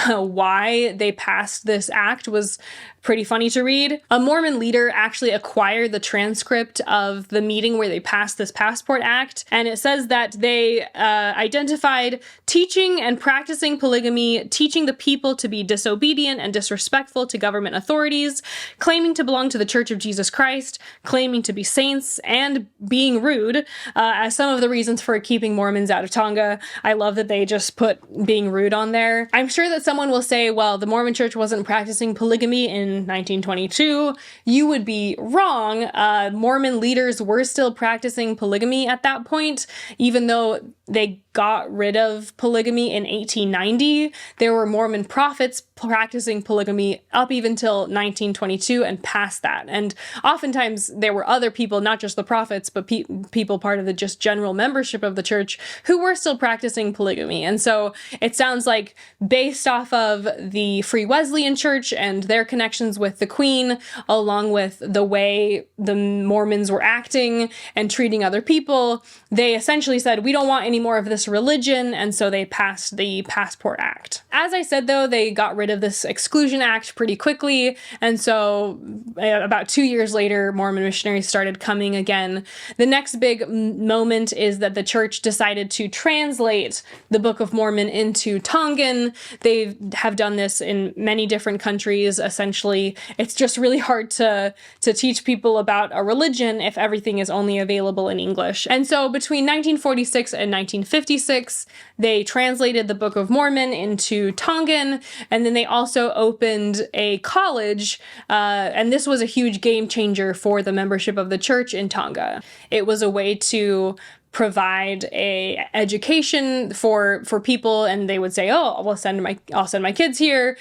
why they passed this act was pretty funny to read. A Mormon leader actually acquired the transcript of the meeting where they passed this Passport Act, and it says that they identified teaching and practicing polygamy, teaching the people to be disobedient and disrespectful to government authorities, claiming to belong to the Church of Jesus Christ, claiming to be saints, and being rude as some of the reasons for keeping Mormons out of Tonga. I love that they just put being rude on there. I'm sure that someone will say, well, the Mormon Church wasn't practicing polygamy in 1922. You would be wrong. Mormon leaders were still practicing polygamy at that point, even though they got rid of polygamy in 1890. There were Mormon prophets practicing polygamy up even till 1922 and past that. And oftentimes there were other people, not just the prophets, but people part of the just general membership of the church who were still practicing polygamy. And so it sounds like, based off of the Free Wesleyan Church and their connections with the Queen, along with the way the Mormons were acting and treating other people, they essentially said, we don't want any more of this religion, and so they passed the Passport Act. As I said, though, they got rid of this Exclusion Act pretty quickly, and so about 2 years later, Mormon missionaries started coming again. The next big moment is that the church decided to translate the Book of Mormon into Tongan. They have done this in many different countries. Essentially, it's just really hard to teach people about a religion if everything is only available in English. And so between 1946 and 1956, they translated the Book of Mormon into Tongan, and then they also opened a college, and this was a huge game changer for the membership of the church in Tonga. It was a way to provide a education for people, and they would say, oh, I'll send my kids here.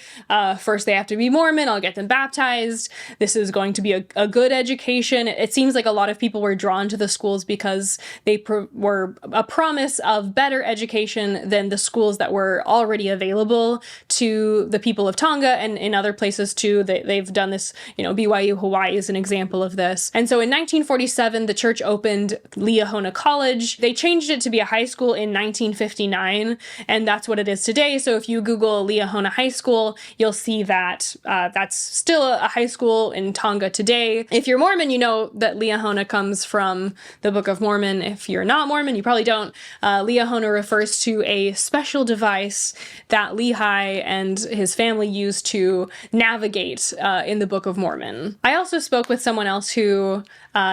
First they have to be Mormon, I'll get them baptized. This is going to be a good education. It seems like a lot of people were drawn to the schools because they were a promise of better education than the schools that were already available to the people of Tonga, and in other places too. They've done this, BYU Hawaii is an example of this. And so in 1947, the church opened Liahona College. They changed it to be a high school in 1959, and that's what it is today. So if you Google Liahona High School, you'll see that that's still a high school in Tonga today. If you're Mormon, you know that Liahona comes from the Book of Mormon. If you're not Mormon, you probably don't. Liahona refers to a special device that Lehi and his family used to navigate in the Book of Mormon. I also spoke with someone else who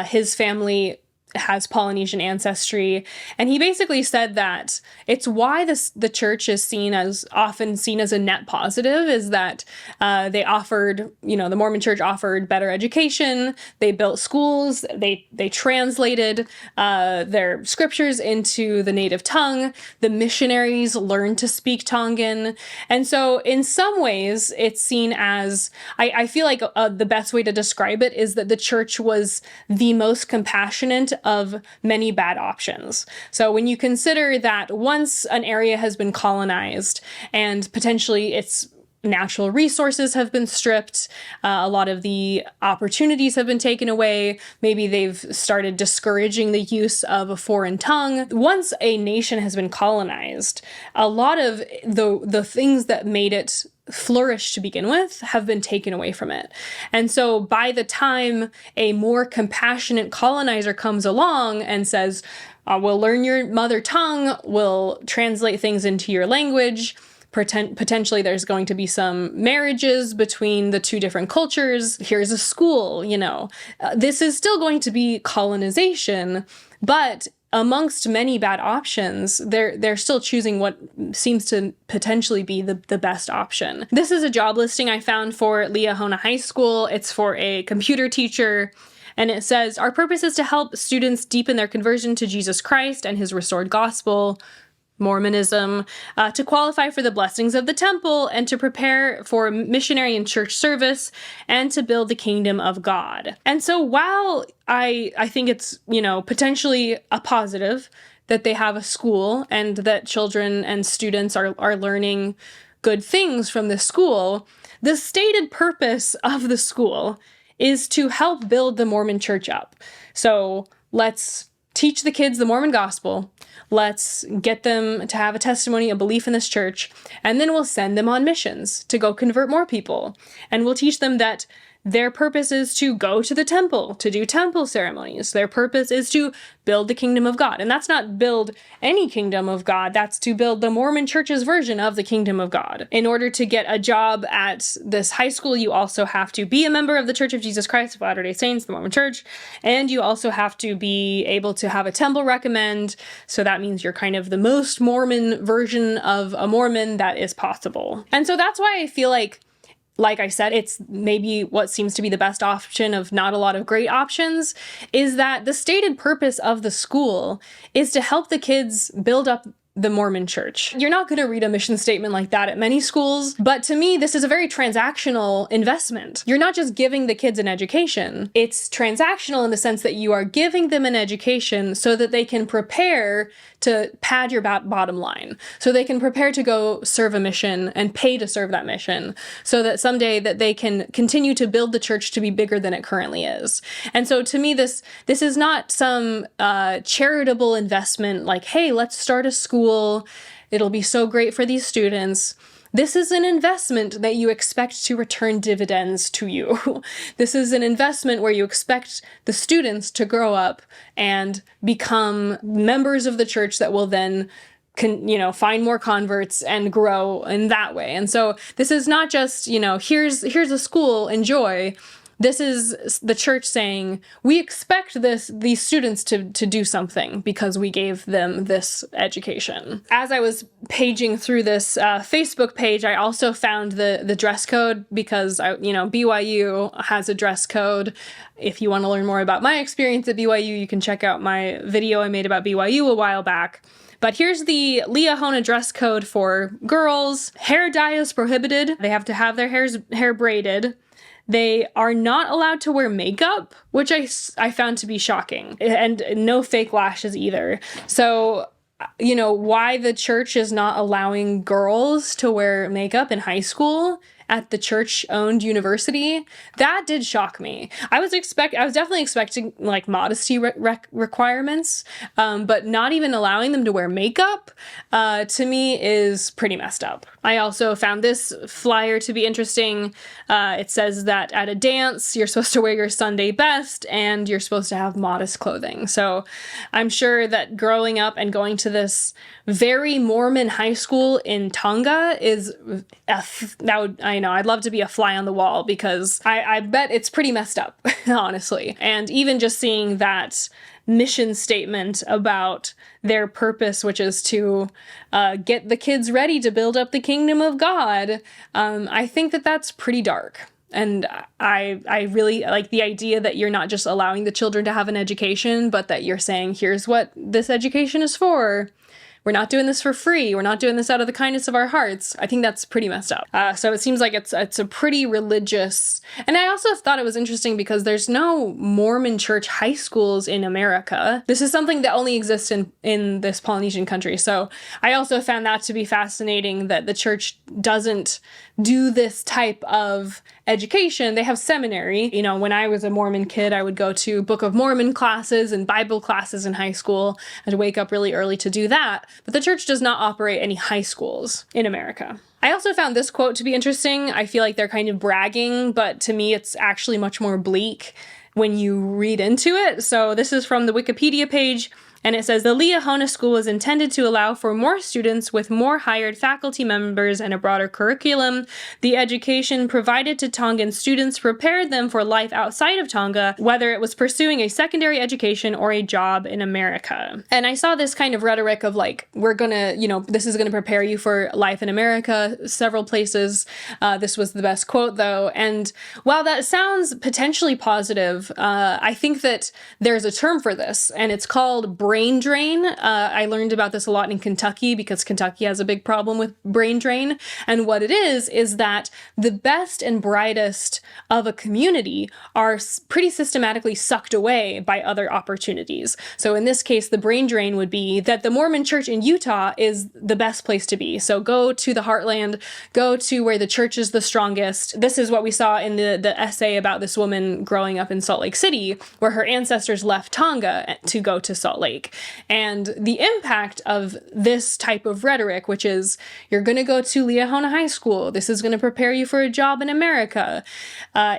his family has Polynesian ancestry, and he basically said that it's why the church is often seen as a net positive, is that they offered, the Mormon church offered better education, they built schools, they translated their scriptures into the native tongue, the missionaries learned to speak Tongan, and so in some ways it's seen as, I feel like the best way to describe it is that the church was the most compassionate of many bad options. So when you consider that once an area has been colonized and potentially its natural resources have been stripped, a lot of the opportunities have been taken away, maybe they've started discouraging the use of a foreign tongue. Once a nation has been colonized, a lot of the things that made it flourish to begin with have been taken away from it. And so by the time a more compassionate colonizer comes along and says, we'll learn your mother tongue, we'll translate things into your language, potentially there's going to be some marriages between the two different cultures, here's a school, this is still going to be colonization, but amongst many bad options, they're still choosing what seems to potentially be the best option. This is a job listing I found for Liahona High School. It's for a computer teacher, and it says, our purpose is to help students deepen their conversion to Jesus Christ and his restored gospel, Mormonism, to qualify for the blessings of the temple and to prepare for missionary and church service and to build the kingdom of God. And so while I think it's, potentially a positive that they have a school and that children and students are learning good things from the school, the stated purpose of the school is to help build the Mormon church up. So let's teach the kids the Mormon gospel. Let's get them to have a testimony, a belief in this church, and then we'll send them on missions to go convert more people. And we'll teach them that their purpose is to go to the temple, to do temple ceremonies. Their purpose is to build the kingdom of God. And that's not build any kingdom of God. That's to build the Mormon church's version of the kingdom of God. In order to get a job at this high school, you also have to be a member of the Church of Jesus Christ of Latter-day Saints, the Mormon church. And you also have to be able to have a temple recommend. So that means you're kind of the most Mormon version of a Mormon that is possible. And so that's why I feel like I said, it's maybe what seems to be the best option of not a lot of great options, is that the stated purpose of the school is to help the kids build up the Mormon church. You're not going to read a mission statement like that at many schools, but to me, this is a very transactional investment. You're not just giving the kids an education. It's transactional in the sense that you are giving them an education so that they can prepare to pad your bottom line, so they can prepare to go serve a mission and pay to serve that mission, so that someday that they can continue to build the church to be bigger than it currently is. And so to me, this is not some charitable investment like, hey, let's start a school. It'll be so great for these students. This is an investment that you expect to return dividends to you. This is an investment where you expect the students to grow up and become members of the church that will then find more converts and grow in that way. And so this is not just, here's a school, enjoy. This is the church saying, we expect these students to do something because we gave them this education. As I was paging through this Facebook page, I also found the dress code because, BYU has a dress code. If you want to learn more about my experience at BYU, you can check out my video I made about BYU a while back. But here's the Liahona dress code for girls. Hair dye is prohibited. They have to have their hair braided. They are not allowed to wear makeup, which I found to be shocking, and no fake lashes either. So, why the church is not allowing girls to wear makeup in high school at the church-owned university, that did shock me. I was definitely expecting like modesty requirements, but not even allowing them to wear makeup, to me is pretty messed up. I also found this flyer to be interesting. It says that at a dance, you're supposed to wear your Sunday best and you're supposed to have modest clothing. So I'm sure that growing up and going to this very Mormon high school in Tonga is I'd love to be a fly on the wall because I bet it's pretty messed up, honestly. And even just seeing that mission statement about their purpose, which is to get the kids ready to build up the kingdom of God, I think that's pretty dark. And I really like the idea that you're not just allowing the children to have an education, but that you're saying, here's what this education is for. We're not doing this for free. We're not doing this out of the kindness of our hearts. I think that's pretty messed up. So it seems like it's a pretty religious. And I also thought it was interesting because there's no Mormon church high schools in America. This is something that only exists in this Polynesian country. So I also found that to be fascinating that the church doesn't do this type of education. They have seminary. When I was a Mormon kid, I would go to Book of Mormon classes and Bible classes in high school. I'd wake up really early to do that. But the church does not operate any high schools in America. I also found this quote to be interesting. I feel like they're kind of bragging, but to me, it's actually much more bleak when you read into it. So this is from the Wikipedia page. And it says, the Liahona School is intended to allow for more students with more hired faculty members and a broader curriculum. The education provided to Tongan students prepared them for life outside of Tonga, whether it was pursuing a secondary education or a job in America. And I saw this kind of rhetoric of like, we're gonna, this is gonna prepare you for life in America, several places. This was the best quote though. And while that sounds potentially positive, I think that there's a term for this and it's called brain brain drain. I learned about this a lot in Kentucky because Kentucky has a big problem with brain drain. And what it is that the best and brightest of a community are pretty systematically sucked away by other opportunities. So in this case, the brain drain would be that the Mormon church in Utah is the best place to be. So go to the heartland, go to where the church is the strongest. This is what we saw in the essay about this woman growing up in Salt Lake City, where her ancestors left Tonga to go to Salt Lake. And the impact of this type of rhetoric, which is you're going to go to Liahona High School, this is going to prepare you for a job in America,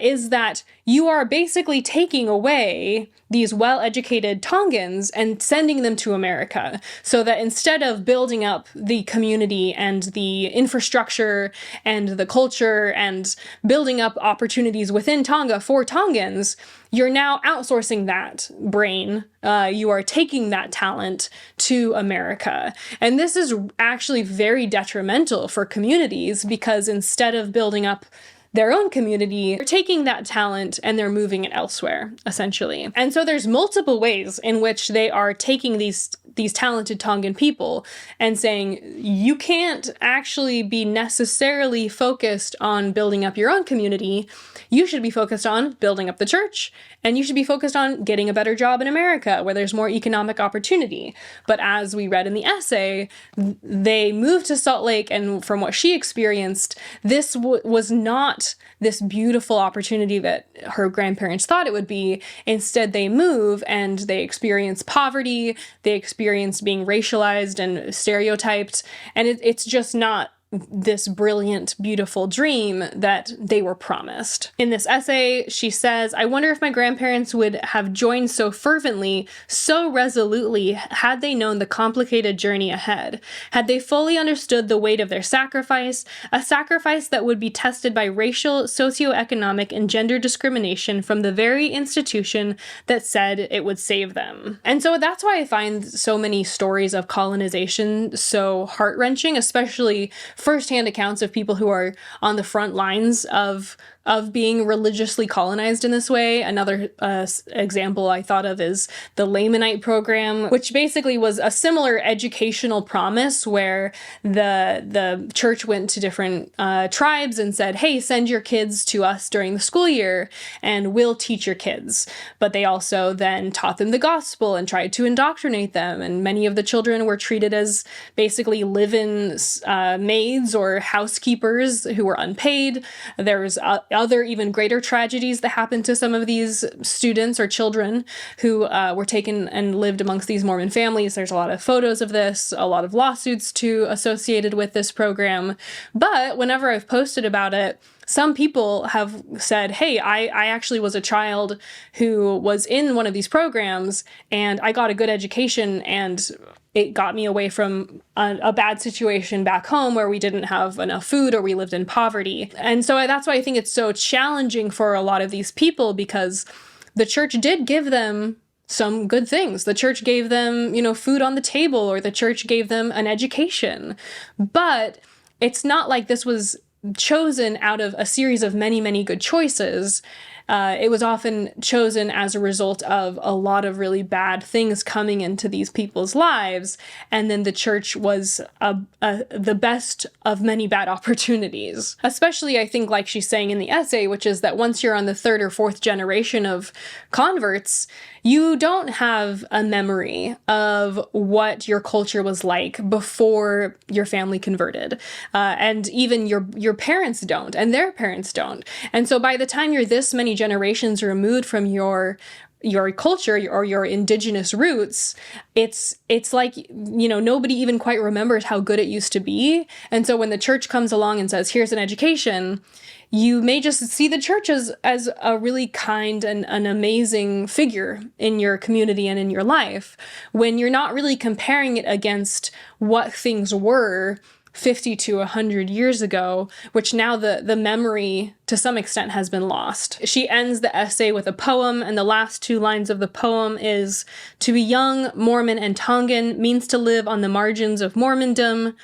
is that you are basically taking away these well-educated Tongans and sending them to America, so that instead of building up the community and the infrastructure and the culture and building up opportunities within Tonga for Tongans, you're now outsourcing that brain. You are taking that talent to America. And this is actually very detrimental for communities, because instead of building up their own community, they're taking that talent and they're moving it elsewhere, essentially. And so there's multiple ways in which they are taking these talented Tongan people and saying, you can't actually be necessarily focused on building up your own community. You should be focused on building up the church, and you should be focused on getting a better job in America where there's more economic opportunity. But as we read in the essay, they moved to Salt Lake, and from what she experienced, this was not this beautiful opportunity that her grandparents thought it would be. Instead, they move and they experience poverty, they experience being racialized and stereotyped, and it's just not this brilliant, beautiful dream that they were promised. In this essay, she says, I wonder if my grandparents would have joined so fervently, so resolutely, had they known the complicated journey ahead, had they fully understood the weight of their sacrifice, a sacrifice that would be tested by racial, socioeconomic, and gender discrimination from the very institution that said it would save them. And so that's why I find so many stories of colonization so heart-wrenching, especially firsthand accounts of people who are on the front lines of being religiously colonized in this way. Another example I thought of is the Lamanite program, which basically was a similar educational promise where the church went to different tribes and said, hey, send your kids to us during the school year and we'll teach your kids. But they also then taught them the gospel and tried to indoctrinate them. And many of the children were treated as basically live-in maids or housekeepers who were unpaid. There was other even greater tragedies that happened to some of these students or children who were taken and lived amongst these Mormon families. There's a lot of photos of this, a lot of lawsuits associated with this program. But whenever I've posted about it, some people have said, hey, I actually was a child who was in one of these programs and I got a good education and it got me away from a bad situation back home where we didn't have enough food or we lived in poverty. And so that's why I think it's so challenging for a lot of these people, because the church did give them some good things. The church gave them, food on the table, or the church gave them an education. But it's not like this was chosen out of a series of many, many good choices. It was often chosen as a result of a lot of really bad things coming into these people's lives, and then the church was the best of many bad opportunities. Especially, I think, like she's saying in the essay, which is that once you're on the third or fourth generation of converts, you don't have a memory of what your culture was like before your family converted. And even your parents don't, and their parents don't. And so by the time you're this many generations removed from your culture or your indigenous roots, it's like, nobody even quite remembers how good it used to be. And so when the church comes along and says, here's an education, you may just see the church as a really kind and an amazing figure in your community and in your life, when you're not really comparing it against what things were 50 to 100 years ago, which now the memory to some extent has been lost. She ends the essay with a poem, and the last 2 lines of the poem is, "To be young, Mormon, and Tongan means to live on the margins of Mormondom.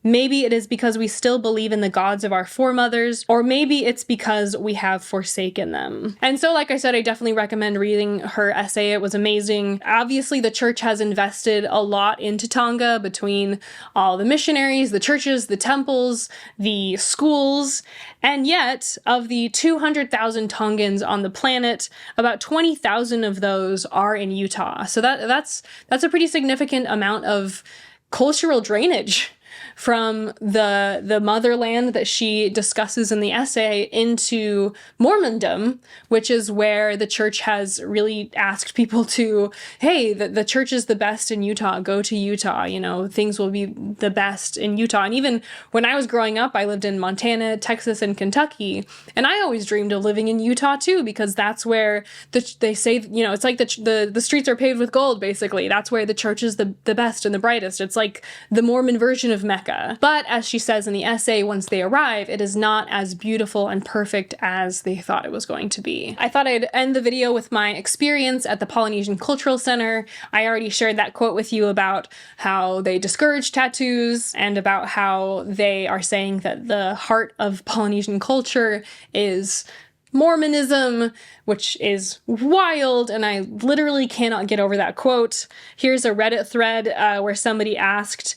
Maybe it is because we still believe in the gods of our foremothers, or maybe it's because we have forsaken them." And so, like I said, I definitely recommend reading her essay. It was amazing. Obviously, the church has invested a lot into Tonga between all the missionaries, the churches, the temples, the schools, and yet, of the 200,000 Tongans on the planet, about 20,000 of those are in Utah. So that's a pretty significant amount of cultural drainage from the motherland that she discusses in the essay into Mormondom, which is where the church has really asked people to, hey, the church is the best in Utah, go to Utah, things will be the best in Utah. And even when I was growing up, I lived in Montana, Texas, and Kentucky, and I always dreamed of living in Utah too, because that's where they say, it's like the streets are paved with gold, basically. That's where the church is the best and the brightest. It's like the Mormon version of Mecca. But as she says in the essay, once they arrive, it is not as beautiful and perfect as they thought it was going to be. I thought I'd end the video with my experience at the Polynesian Cultural Center. I already shared that quote with you about how they discourage tattoos and about how they are saying that the heart of Polynesian culture is Mormonism, which is wild, and I literally cannot get over that quote. Here's a Reddit thread where somebody asked,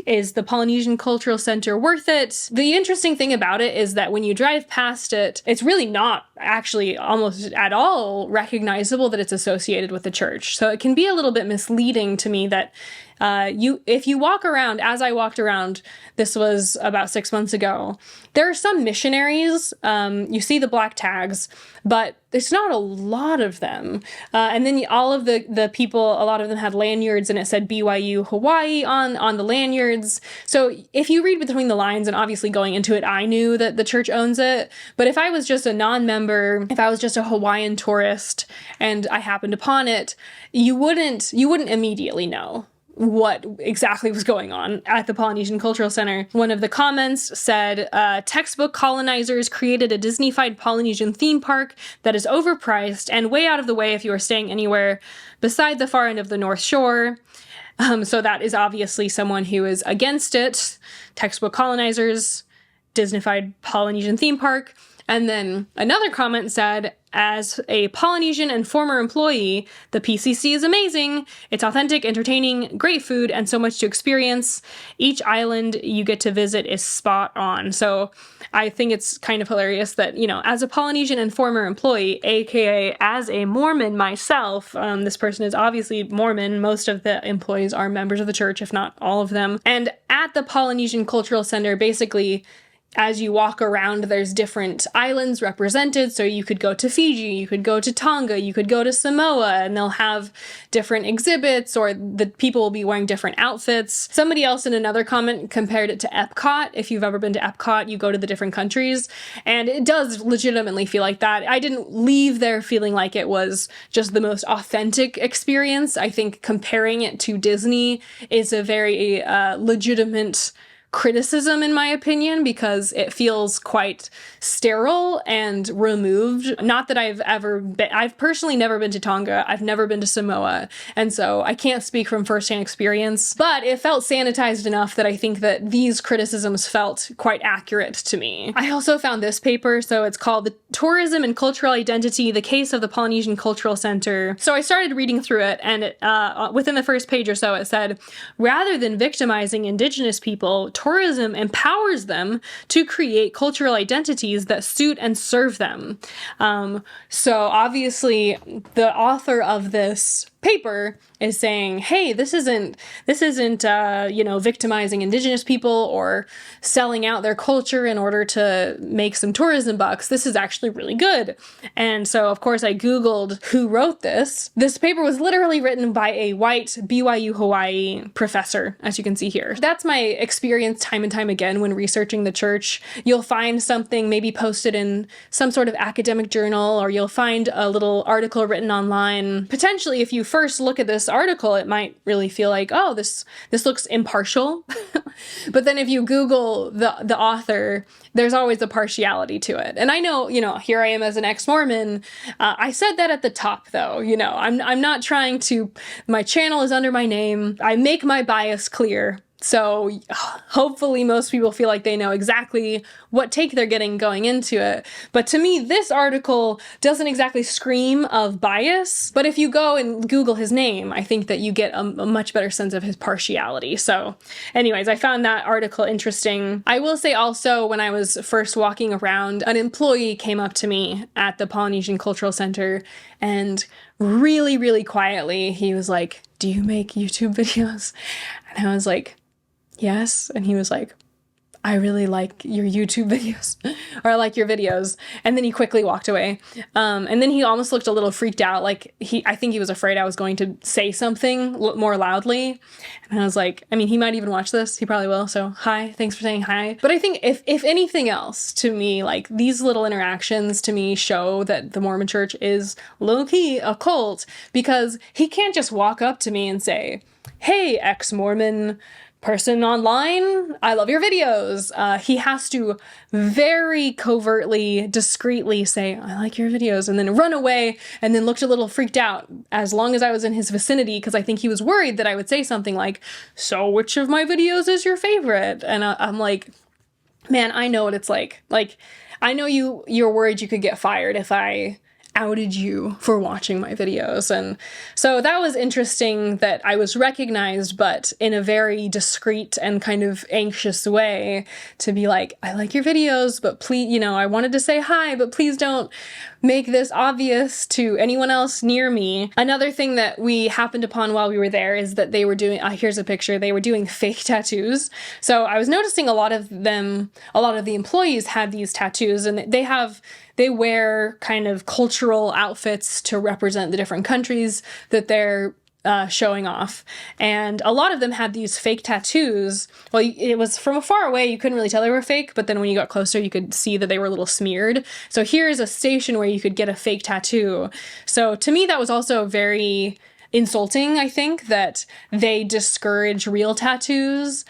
is the Polynesian Cultural Center worth it? The interesting thing about it is that when you drive past it, it's really not actually almost at all recognizable that it's associated with the church. So it can be a little bit misleading to me that if you walk around, as I walked around, this was about 6 months ago, there are some missionaries, you see the black tags, but there's not a lot of them. And then all of the people, a lot of them had lanyards and it said BYU Hawaii on the lanyards. So if you read between the lines, and obviously going into it, I knew that the church owns it, but if I was just a non-member, if I was just a Hawaiian tourist and I happened upon it, you wouldn't immediately know what exactly was going on at the Polynesian Cultural Center. One of the comments said, textbook colonizers created a Disney-fied Polynesian theme park that is overpriced and way out of the way if you are staying anywhere beside the far end of the North Shore. So that is obviously someone who is against it. Textbook colonizers, Disney-fied Polynesian theme park. And then another comment said, as a Polynesian and former employee, the PCC is amazing. It's authentic, entertaining, great food, and so much to experience. Each island you get to visit is spot on. So I think it's kind of hilarious that, as a Polynesian and former employee, aka as a Mormon myself, this person is obviously Mormon. Most of the employees are members of the church, if not all of them. And at the Polynesian Cultural Center, basically, as you walk around, there's different islands represented. So you could go to Fiji, you could go to Tonga, you could go to Samoa, and they'll have different exhibits, or the people will be wearing different outfits. Somebody else in another comment compared it to Epcot. If you've ever been to Epcot, you go to the different countries, and it does legitimately feel like that. I didn't leave there feeling like it was just the most authentic experience. I think comparing it to Disney is a very legitimate criticism, in my opinion, because it feels quite sterile and removed. Not that I've personally never been to Tonga, I've never been to Samoa, and so I can't speak from firsthand experience, but it felt sanitized enough that I think that these criticisms felt quite accurate to me. I also found this paper, so it's called The Tourism and Cultural Identity, The Case of the Polynesian Cultural Center. So I started reading through it, and within the first page or so, it said, rather than victimizing Indigenous people, tourism empowers them to create cultural identities that suit and serve them. So obviously, the author of this paper is saying, hey, this isn't victimizing Indigenous people or selling out their culture in order to make some tourism bucks. This is actually really good. And so, of course, I Googled who wrote this. This paper was literally written by a white BYU Hawaii professor, as you can see here. That's my experience time and time again when researching the church. You'll find something maybe posted in some sort of academic journal, or you'll find a little article written online. Potentially, if you first look at this article, it might really feel like, oh, this looks impartial. But then if you Google the author, there's always a partiality to it. And I know, here I am as an ex-Mormon. I said that at the top, though. I'm not trying to. My channel is under my name. I make my bias clear. So hopefully most people feel like they know exactly what take they're getting going into it. But to me, this article doesn't exactly scream of bias. But if you go and Google his name, I think that you get a much better sense of his partiality. So anyways, I found that article interesting. I will say also, when I was first walking around, an employee came up to me at the Polynesian Cultural Center and really, really quietly, he was like, "Do you make YouTube videos?" And I was like, "Yes." And he was like, "I really like your YouTube videos," or "I like your videos." And then he quickly walked away. And then he almost looked a little freaked out. Like I think he was afraid I was going to say something more loudly. And I was like, I mean, he might even watch this. He probably will. So hi, thanks for saying hi. But I think if anything else, to me, like these little interactions to me show that the Mormon church is low-key a cult, because he can't just walk up to me and say, "Hey, ex-Mormon person online, I love your videos." He has to very covertly, discreetly say, "I like your videos," and then run away, and then looked a little freaked out as long as I was in his vicinity, because I think he was worried that I would say something like, "So which of my videos is your favorite?" And I'm like, man, I know what it's like. Like, I know you're worried you could get fired if I outed you for watching my videos. And so that was interesting that I was recognized, but in a very discreet and kind of anxious way, to be like, "I like your videos, but please, I wanted to say hi, but please don't make this obvious to anyone else near me." Another thing that we happened upon while we were there is that they were doing, here's a picture, they were doing fake tattoos. So I was noticing a lot of the employees had these tattoos, and they wear kind of cultural outfits to represent the different countries that they're showing off. And a lot of them had these fake tattoos. Well, it was from afar away, you couldn't really tell they were fake, but then when you got closer, you could see that they were a little smeared. So here's a station where you could get a fake tattoo. So to me, that was also very insulting, I think, that they discourage real tattoos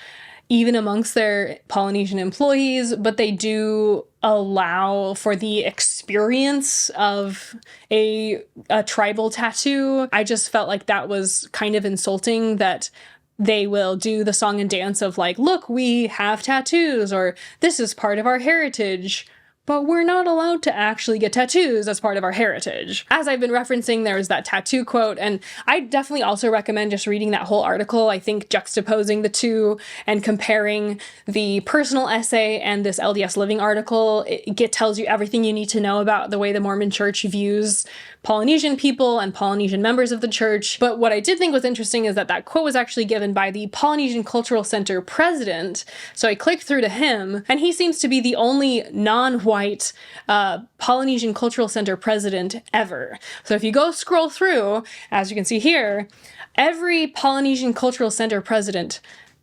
even amongst their Polynesian employees, but they do allow for the experience of a tribal tattoo. I just felt like that was kind of insulting, that they will do the song and dance of like, "Look, we have tattoos," or "This is part of our heritage," but we're not allowed to actually get tattoos as part of our heritage. As I've been referencing, there's that tattoo quote, and I definitely also recommend just reading that whole article. I think juxtaposing the two and comparing the personal essay and this LDS Living article, it tells you everything you need to know about the way the Mormon church views Polynesian people and Polynesian members of the church. But what I did think was interesting is that quote was actually given by the Polynesian Cultural Center president. So I clicked through to him, and he seems to be the only non-white Polynesian Cultural Center president ever. So if you go scroll through, as you can see here, every Polynesian Cultural Center president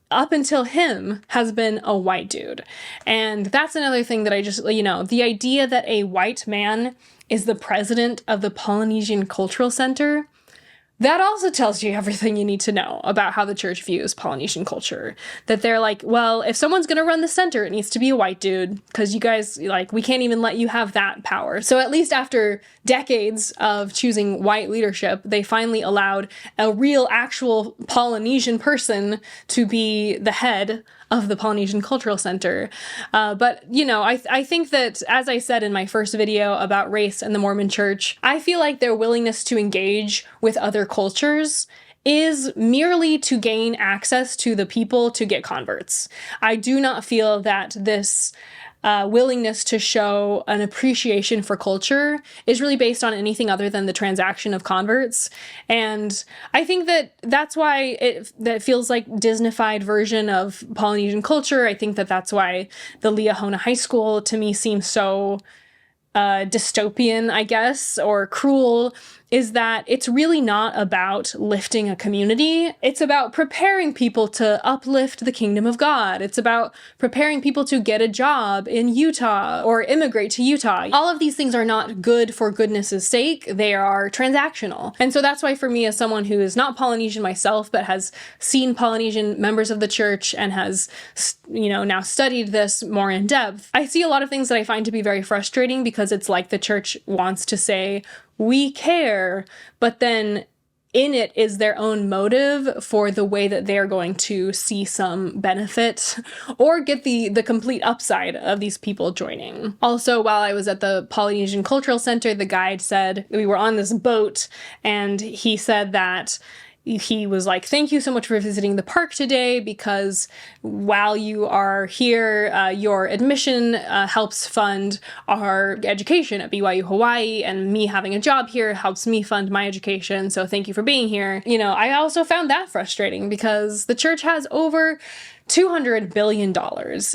up until him has been a white dude. And that's another thing that I just, the idea that a white man is the president of the Polynesian Cultural Center, that also tells you everything you need to know about how the church views Polynesian culture. That they're like, well, if someone's going to run the center, it needs to be a white dude, because you guys, we can't even let you have that power. So at least after decades of choosing white leadership, they finally allowed a real, actual Polynesian person to be the head of the Polynesian Cultural Center. But, I think that, as I said in my first video about race and the Mormon church, I feel like their willingness to engage with other cultures is merely to gain access to the people to get converts. I do not feel that this willingness to show an appreciation for culture is really based on anything other than the transaction of converts. And I think that that's why that feels like Disneyfied version of Polynesian culture. I think that that's why the Liahona High School to me seems so dystopian, I guess, or cruel, is that it's really not about lifting a community. It's about preparing people to uplift the kingdom of God. It's about preparing people to get a job in Utah or immigrate to Utah. All of these things are not good for goodness' sake. They are transactional. And so that's why for me, as someone who is not Polynesian myself, but has seen Polynesian members of the church and has, now studied this more in depth, I see a lot of things that I find to be very frustrating, because it's like the church wants to say, we care, but then in it is their own motive for the way that they're going to see some benefit or get the complete upside of these people joining. Also, while I was at the Polynesian Cultural Center, the guide said, we were on this boat, and he said that he was like, thank you so much for visiting the park today, because while you are here, your admission helps fund our education at BYU Hawaii, and me having a job here helps me fund my education. So thank you for being here. I also found that frustrating, because the church has over $200 billion.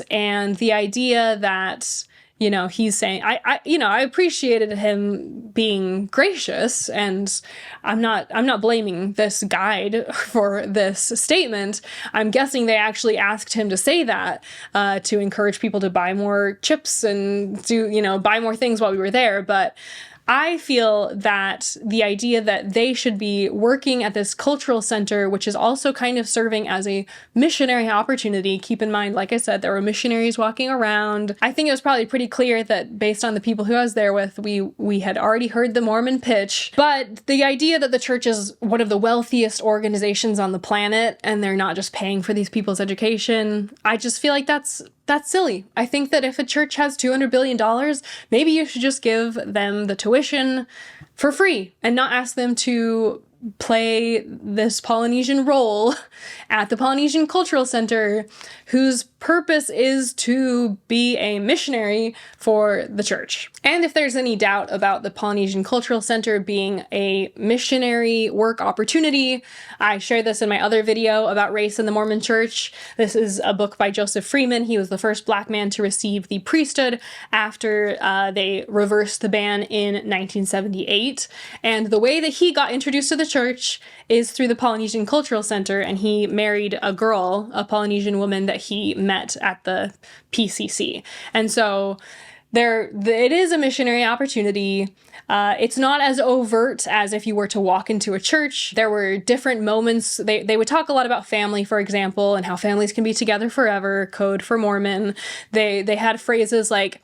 And the idea that he's saying, I appreciated him being gracious, and I'm not blaming this guide for this statement. I'm guessing they actually asked him to say that, to encourage people to buy more chips and buy more things while we were there. But I feel that the idea that they should be working at this cultural center, which is also kind of serving as a missionary opportunity. Keep in mind, like I said, there were missionaries walking around. I think it was probably pretty clear that based on the people who I was there with, we had already heard the Mormon pitch. But the idea that the church is one of the wealthiest organizations on the planet, and they're not just paying for these people's education, I just feel like that's silly. I think that if a church has $200 billion, maybe you should just give them the tuition for free and not ask them to play this Polynesian role at the Polynesian Cultural Center, whose purpose is to be a missionary for the church. And if there's any doubt about the Polynesian Cultural Center being a missionary work opportunity, I share this in my other video about race in the Mormon Church. This is a book by Joseph Freeman. He was the first Black man to receive the priesthood after they reversed the ban in 1978. And the way that he got introduced to the church is through the Polynesian Cultural Center, and he married a girl, a Polynesian woman that he met at the PCC. And so it is a missionary opportunity. It's not as overt as if you were to walk into a church. There were different moments. They would talk a lot about family, for example, and how families can be together forever, code for Mormon. They had phrases like,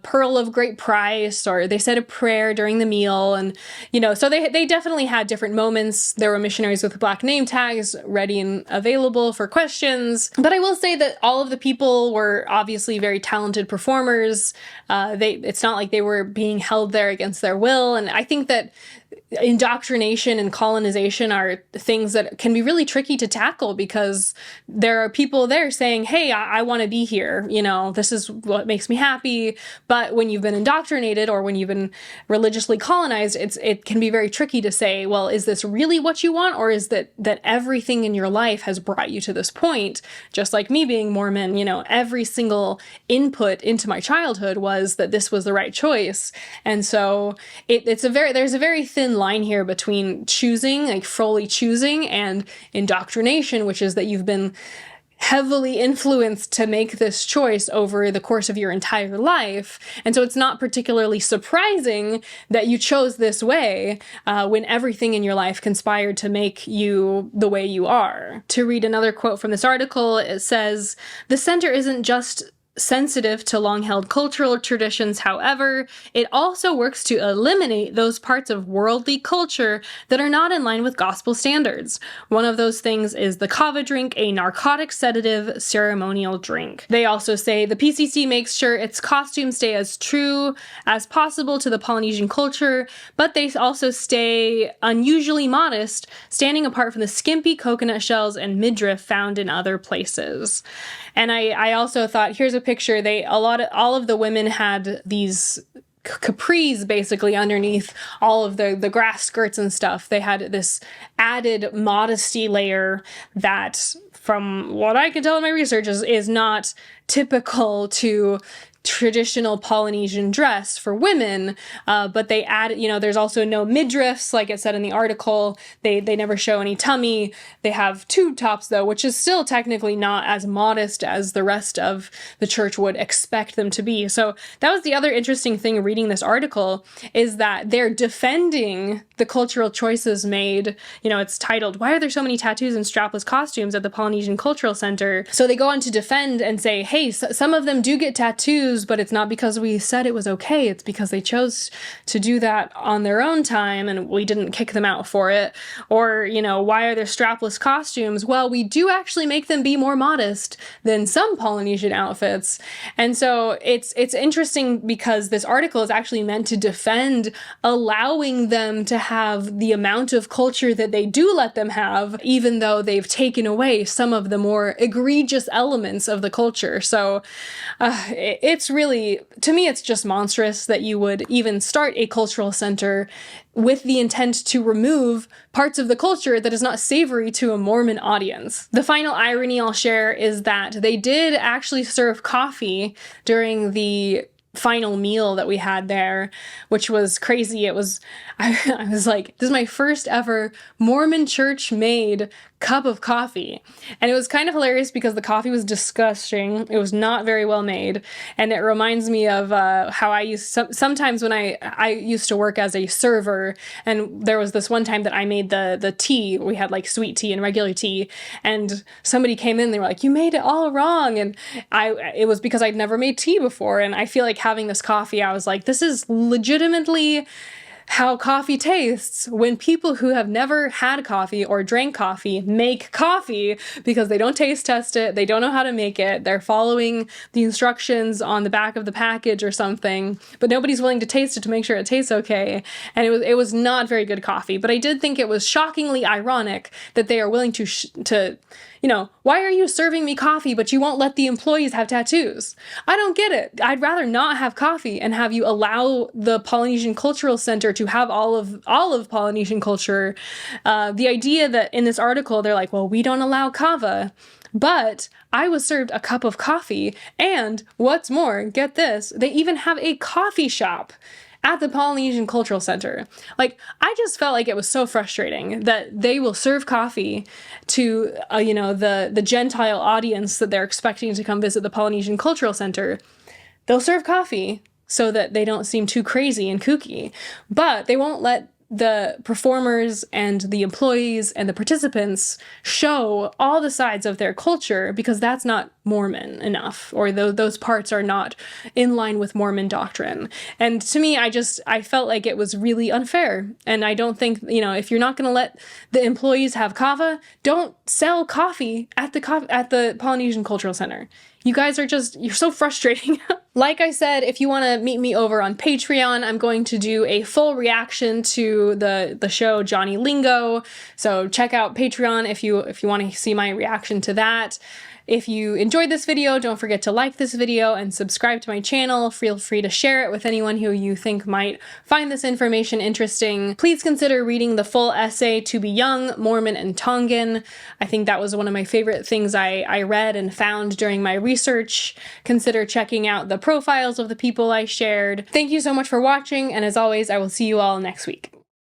pearl of great price, or they said a prayer during the meal. And, so they definitely had different moments. There were missionaries with Black name tags ready and available for questions. But I will say that all of the people were obviously very talented performers. It's not like they were being held there against their will. And I think that indoctrination and colonization are things that can be really tricky to tackle, because there are people there saying, hey, I want to be here. This is what makes me happy. But when you've been indoctrinated or when you've been religiously colonized, it can be very tricky to say, well, is this really what you want? Or is that everything in your life has brought you to this point? Just like me being Mormon, every single input into my childhood was that this was the right choice. And so there's a very thin line here between choosing, like fully choosing, and indoctrination, which is that you've been heavily influenced to make this choice over the course of your entire life. And so it's not particularly surprising that you chose this way when everything in your life conspired to make you the way you are. To read another quote from this article, it says, "The center isn't just sensitive to long-held cultural traditions, however, it also works to eliminate those parts of worldly culture that are not in line with gospel standards. One of those things is the kava drink, a narcotic sedative ceremonial drink." They also say the PCC makes sure its costumes stay as true as possible to the Polynesian culture, but they also stay unusually modest, standing apart from the skimpy coconut shells and midriff found in other places. And I also thought, here's a picture. All of the women had these capris basically underneath all of the grass skirts and stuff. They had this added modesty layer that, from what I can tell in my research, is not typical to traditional Polynesian dress for women, but they add, there's also no midriffs, like it said in the article. They never show any tummy. They have tube tops, though, which is still technically not as modest as the rest of the church would expect them to be. So that was the other interesting thing reading this article, is that they're defending the cultural choices made. It's titled, "Why are there so many tattoos and strapless costumes at the Polynesian Cultural Center?" So they go on to defend and say, hey, some of them do get tattoos, but it's not because we said it was okay. It's because they chose to do that on their own time and we didn't kick them out for it. Or, why are there strapless costumes? Well, we do actually make them be more modest than some Polynesian outfits. And so it's interesting because this article is actually meant to defend allowing them to have the amount of culture that they do let them have, even though they've taken away some of the more egregious elements of the culture. So it's really, to me, it's just monstrous that you would even start a cultural center with the intent to remove parts of the culture that is not savory to a Mormon audience. The final irony I'll share is that they did actually serve coffee during the final meal that we had there, which was crazy. I was like, this is my first ever Mormon church made cup of coffee. And it was kind of hilarious because the coffee was disgusting. It was not very well made. And it reminds me of how I used sometimes when I used to work as a server, and there was this one time that I made the tea. We had like sweet tea and regular tea, and somebody came in, they were like, "You made it all wrong." And it was because I'd never made tea before. And I feel like having this coffee, I was like, this is legitimately how coffee tastes when people who have never had coffee or drank coffee make coffee, because they don't taste test it, they don't know how to make it, they're following the instructions on the back of the package or something, but nobody's willing to taste it to make sure it tastes okay. And it was not very good coffee, but I did think it was shockingly ironic that they are willing to why are you serving me coffee, but you won't let the employees have tattoos? I don't get it. I'd rather not have coffee and have you allow the Polynesian Cultural Center to have all of Polynesian culture. The idea that in this article, they're like, well, we don't allow kava, but I was served a cup of coffee. And what's more, get this, they even have a coffee shop at the Polynesian Cultural Center. Like, I just felt like it was so frustrating that they will serve coffee to, the Gentile audience that they're expecting to come visit the Polynesian Cultural Center. They'll serve coffee so that they don't seem too crazy and kooky, but they won't let the performers and the employees and the participants show all the sides of their culture, because that's not Mormon enough, or those parts are not in line with Mormon doctrine. And to me, I felt like it was really unfair. And I don't think, if you're not going to let the employees have kava, don't sell coffee at the Polynesian Cultural Center. You guys you're so frustrating. Like I said, if you want to meet me over on Patreon, I'm going to do a full reaction to the show Johnny Lingo. So check out Patreon if you want to see my reaction to that. If you enjoyed this video, don't forget to like this video and subscribe to my channel. Feel free to share it with anyone who you think might find this information interesting. Please consider reading the full essay, To Be Young, Mormon and Tongan. I think that was one of my favorite things I read and found during my research. Consider checking out the profiles of the people I shared. Thank you so much for watching, and as always, I will see you all next week.